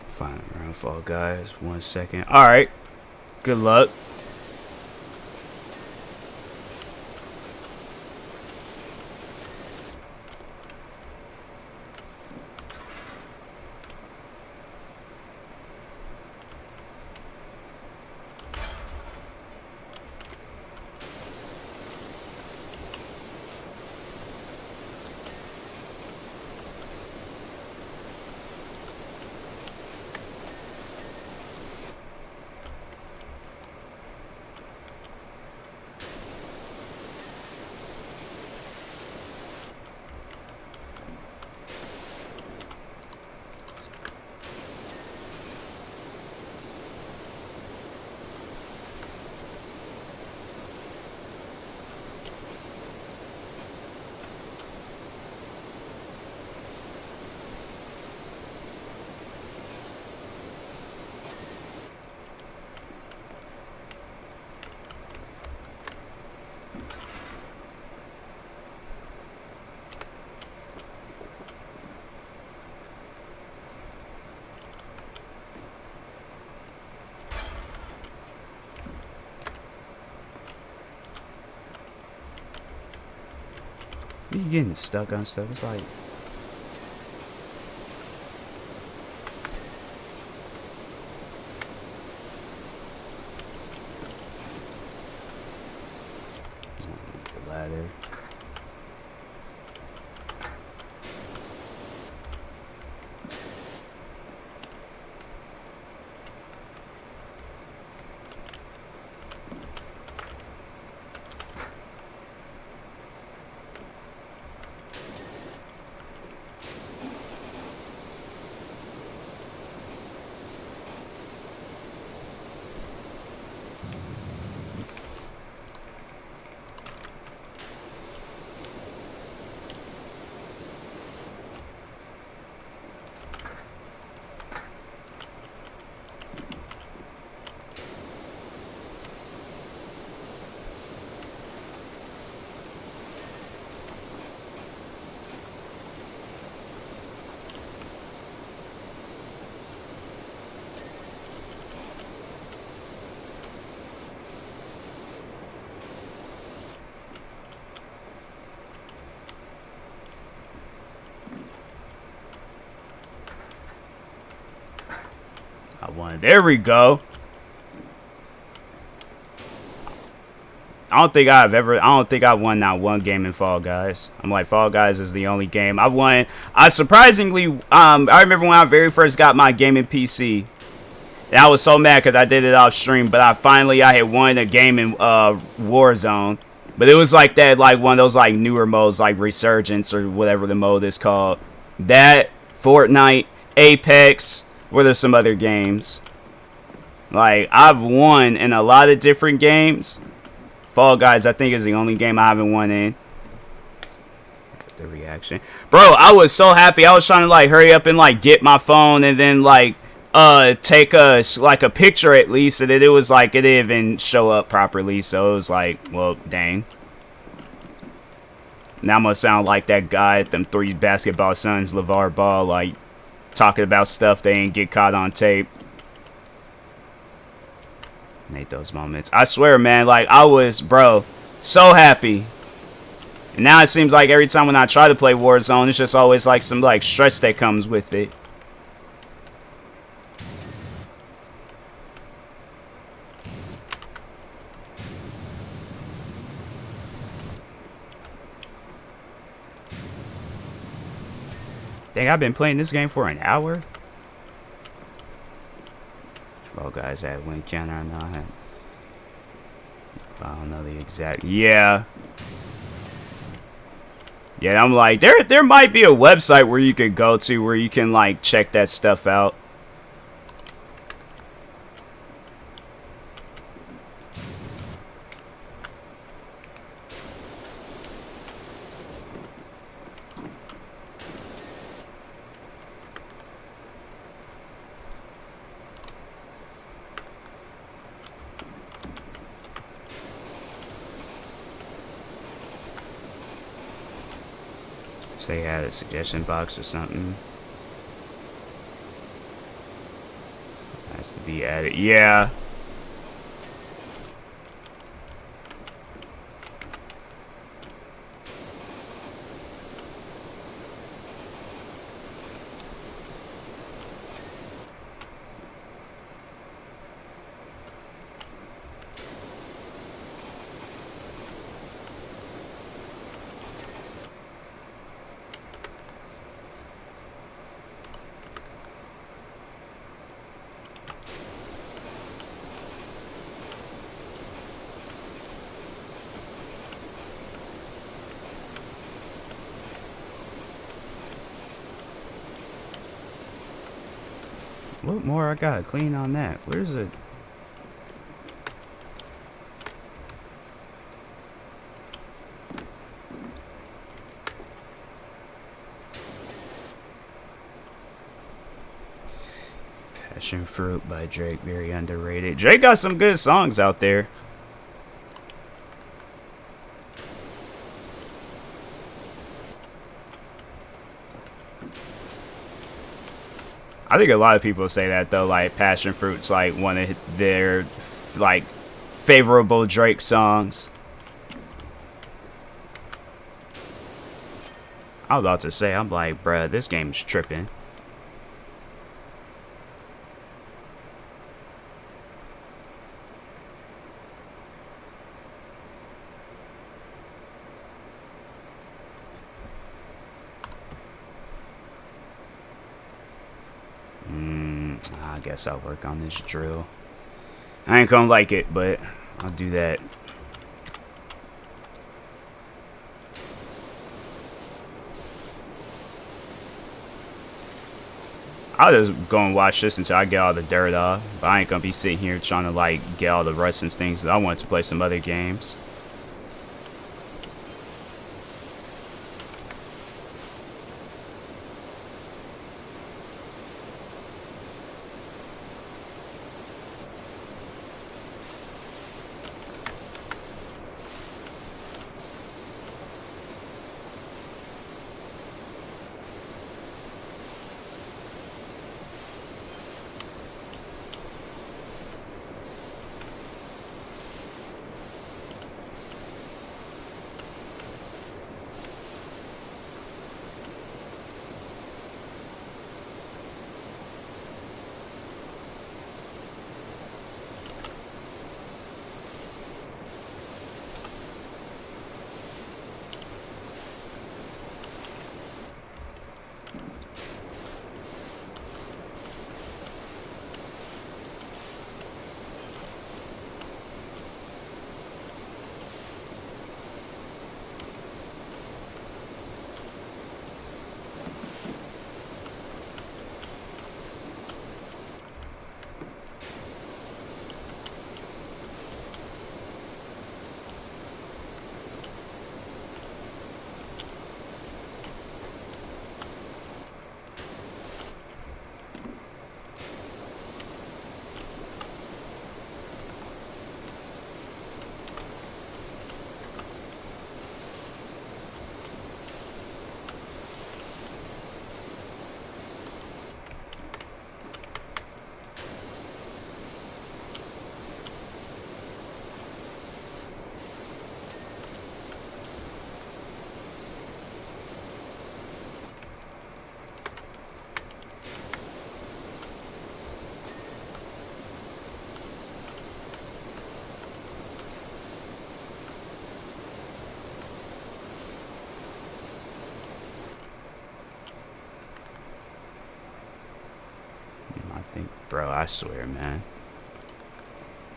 Final round, Fall Guys. 1 second. All right. Good luck. You getting stuck on stuff. It's like, the ladder. I won. There we go. I don't think I've won not one game in Fall Guys. I'm like, Fall Guys is the only game I won. I surprisingly, I remember when I very first got my gaming PC. And I was so mad because I did it off stream, but I had won a game in Warzone. But it was like that, like one of those like newer modes, like Resurgence or whatever the mode is called. That, Fortnite, Apex. Were there some other games? Like, I've won in a lot of different games. Fall Guys, I think, is the only game I haven't won in. The reaction. Bro, I was so happy. I was trying to, like, hurry up and, like, get my phone and then, like, take a picture at least. And then it was, like, it didn't even show up properly. So it was like, well, dang. Now I'm gonna sound like that guy at them 3 Basketball Sons, LeVar Ball, like, talking about stuff they ain't get caught on tape. Made those moments. I swear, man, like, I was, bro, so happy. And now it seems like every time when I try to play Warzone, it's just always, like, some, like, stress that comes with it. Dang, I've been playing this game for an hour. Oh, guys, that win counter or not? I don't know the exact. Yeah. Yeah, I'm like, there might be a website where you could go to where you can like check that stuff out. Say had a suggestion box or something. Has to be added. Yeah. What more I gotta clean on that? Where's it? Passion Fruit by Drake, very underrated. Drake got some good songs out there. I think a lot of people say that though, like Passion Fruit's like one of their like favorable Drake songs. I was about to say, I'm like, bruh, this game's tripping. I guess I'll work on this drill. I ain't gonna like it, but I'll do that. I'll just go and watch this until I get all the dirt off. But I ain't gonna be sitting here trying to like get all the rusts and things. I want to play some other games. Bro, I swear, man.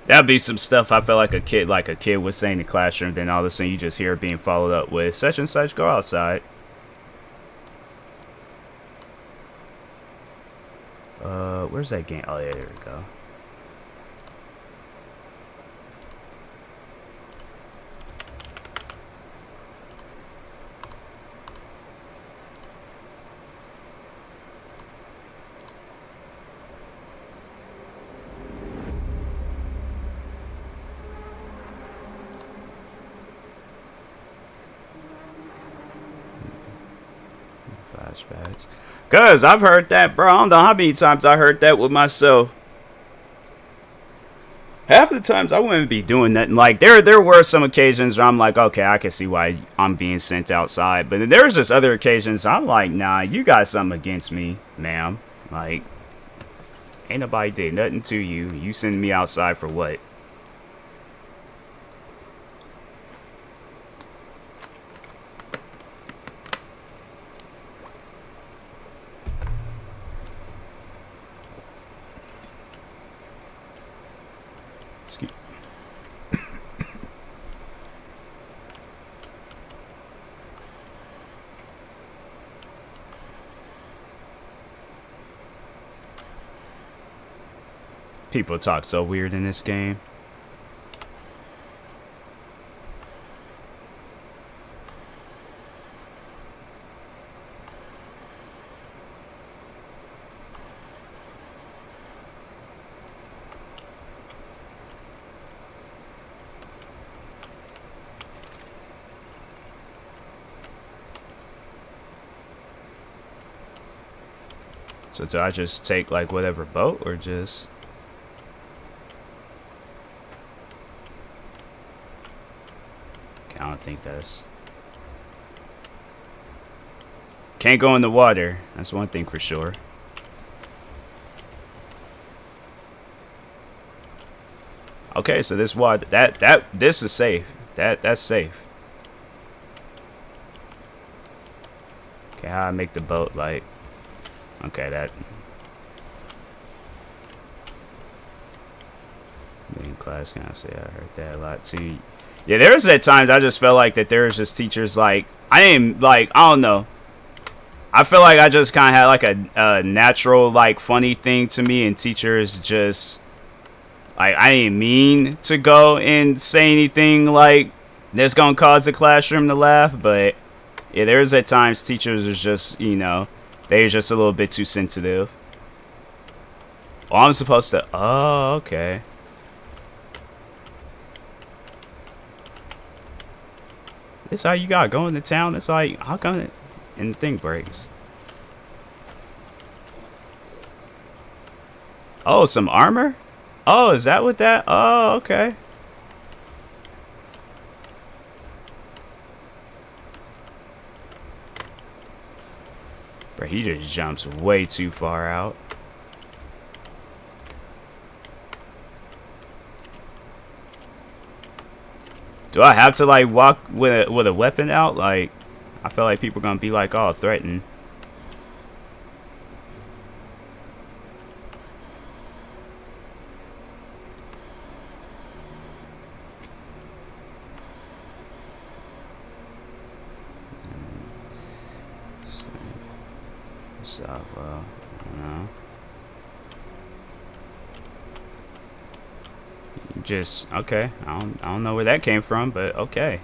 That'd be some stuff I felt like a kid was saying in the classroom, then all of a sudden you just hear it being followed up with such and such, go outside. Where's that game? Oh yeah, there we go. Flashbacks. Cause I've heard that, bro. I don't know how many times I heard that with myself. Half of the times I wouldn't be doing that. Like there were some occasions where I'm like, okay, I can see why I'm being sent outside. But then there's just other occasions I'm like, nah, you got something against me, ma'am. Like, ain't nobody did nothing to you. You send me outside for what? People talk so weird in this game. So do I just take like whatever boat or just... I don't think that's... Can't go in the water. That's one thing for sure. Okay, so this water, this is safe. That's safe. Okay, how I make the boat like... Okay, that... In class, can I say I heard that a lot too. Yeah, there's at times I just felt like that there's just teachers like I didn't like I don't know. I feel like I just kind of had like a natural like funny thing to me, and teachers just like I didn't mean to go and say anything like that's gonna cause the classroom to laugh, but yeah, there's at times teachers are just they're just a little bit too sensitive. Oh, I'm supposed to. Oh, okay. This how you got going to town. It's like, how come it and the thing breaks? Oh, some armor? Oh, is that what that? Oh, okay. Bro, he just jumps way too far out. Do I have to like walk with a weapon out? Like, I feel like people are gonna be like, oh, threatened. So, well, I don't know. Just okay. I don't know where that came from, but okay.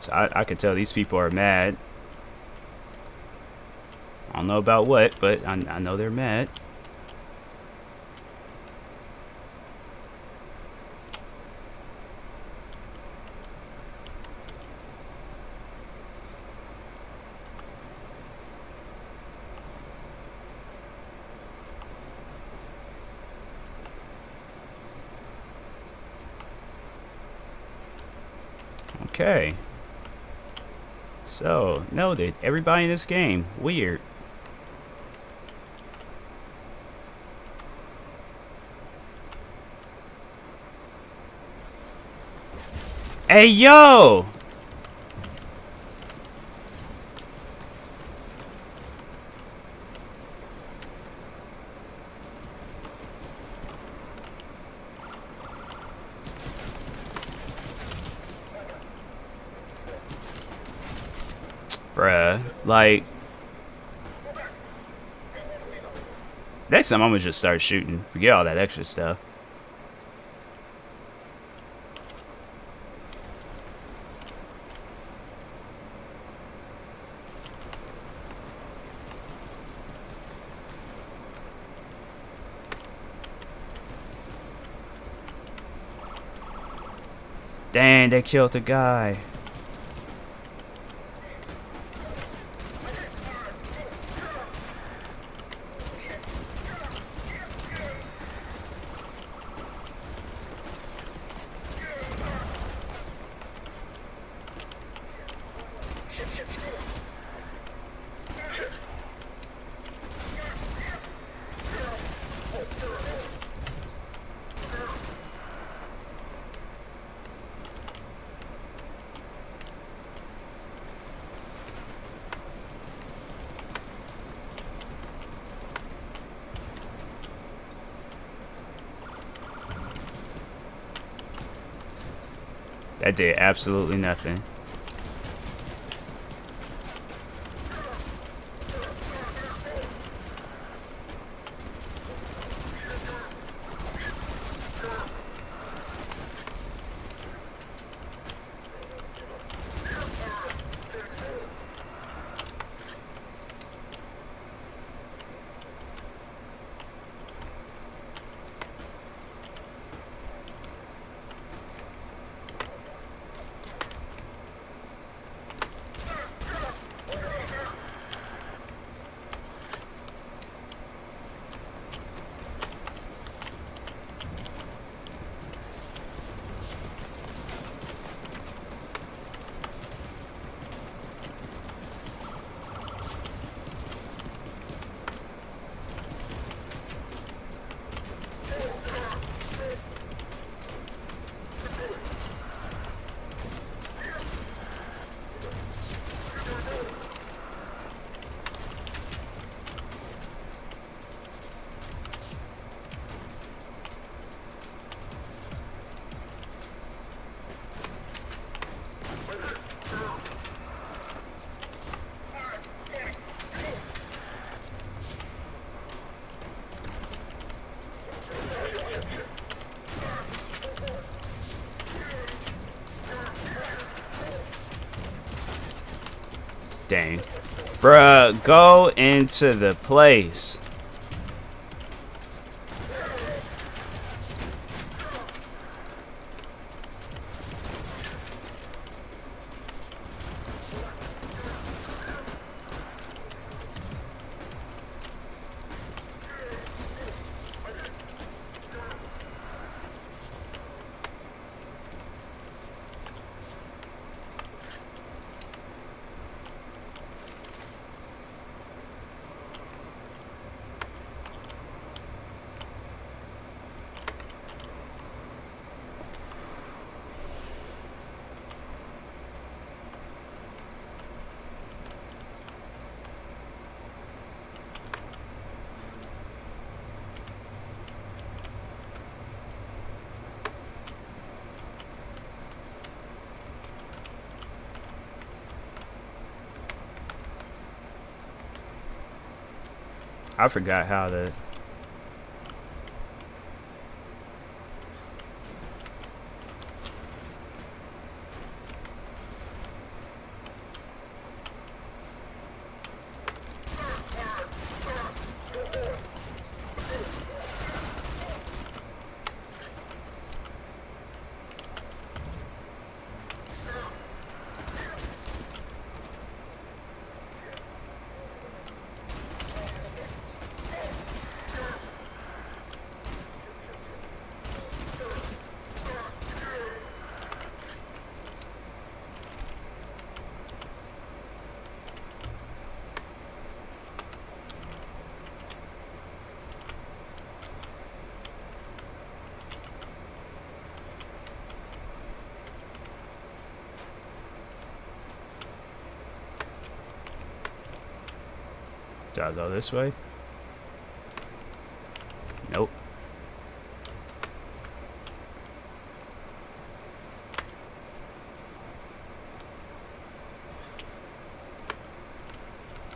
So I can tell these people are mad. I don't know about what, but I know they're mad. Okay. So, noted. Everybody in this game. Weird. Hey, yo! Bruh. Like... Next time I'm gonna just start shooting. Forget all that extra stuff. Dang, they killed the guy. That did absolutely nothing. Dang. Bruh, go into the place. I forgot how to... Gotta go this way. Nope.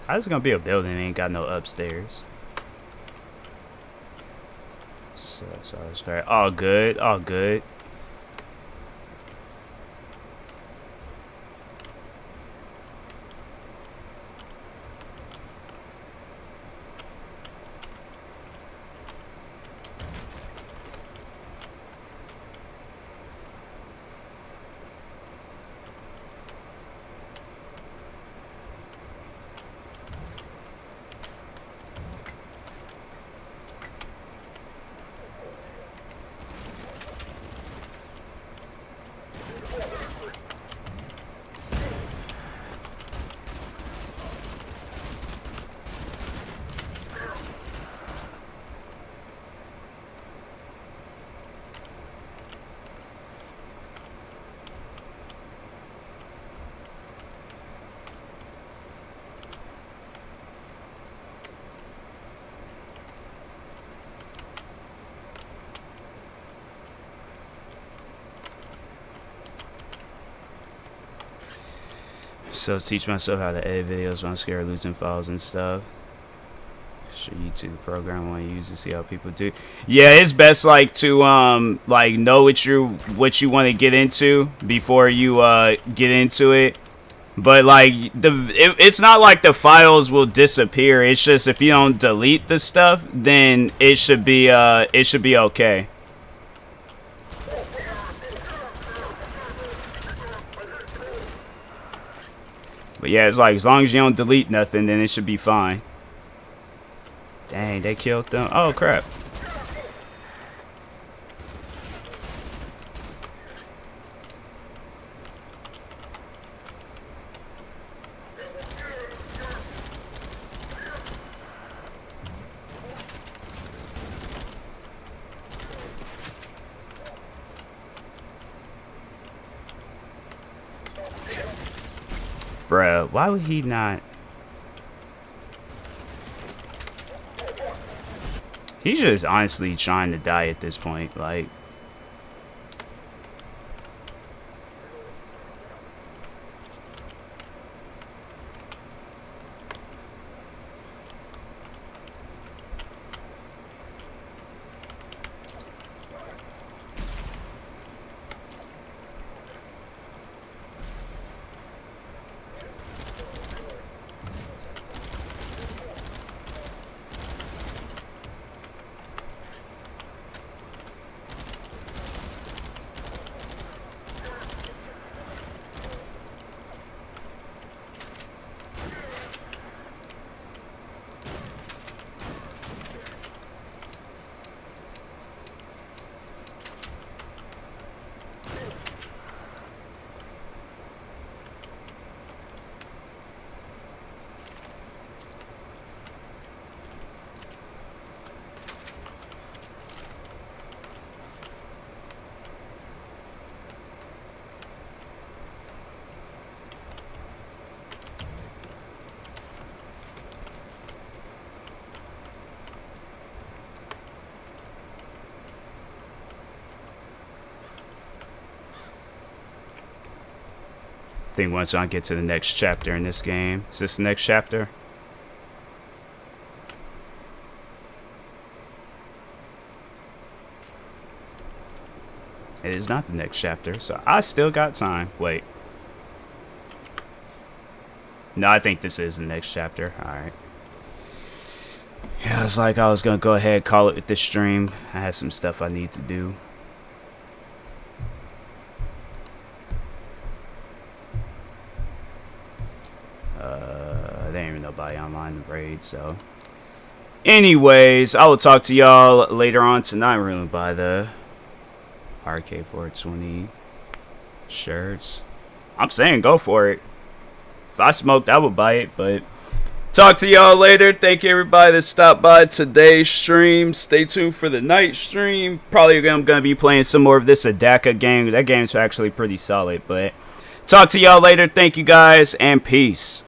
How's it gonna be a building that ain't got no upstairs? So it's great. All good, all good. So teach myself how to edit videos when I'm scared of losing files and stuff. Show YouTube the program I want to use to see how people do. Yeah, it's best like to like know what you want to get into before you get into it. But like it's not like the files will disappear. It's just if you don't delete the stuff, then it should be okay. But yeah, it's like as long as you don't delete nothing, then it should be fine. Dang, they killed them. Oh crap. Bruh, why would he not? He's just honestly trying to die at this point, like. I think once I get to the next chapter in this game. Is this the next chapter? It is not the next chapter, so I still got time. Wait. No, I think this is the next chapter. Alright. Yeah, it's like I was gonna go ahead and call it with this stream. I had some stuff I need to do. There ain't even nobody online to raid, so. Anyways, I will talk to y'all later on tonight. We're gonna buy the RK420 shirts. I'm saying go for it. If I smoked, I would buy it, but talk to y'all later. Thank you everybody that stopped by today's stream. Stay tuned for the night stream. Probably I'm gonna be playing some more of this ADACA game. That game's actually pretty solid, but talk to y'all later. Thank you guys and peace.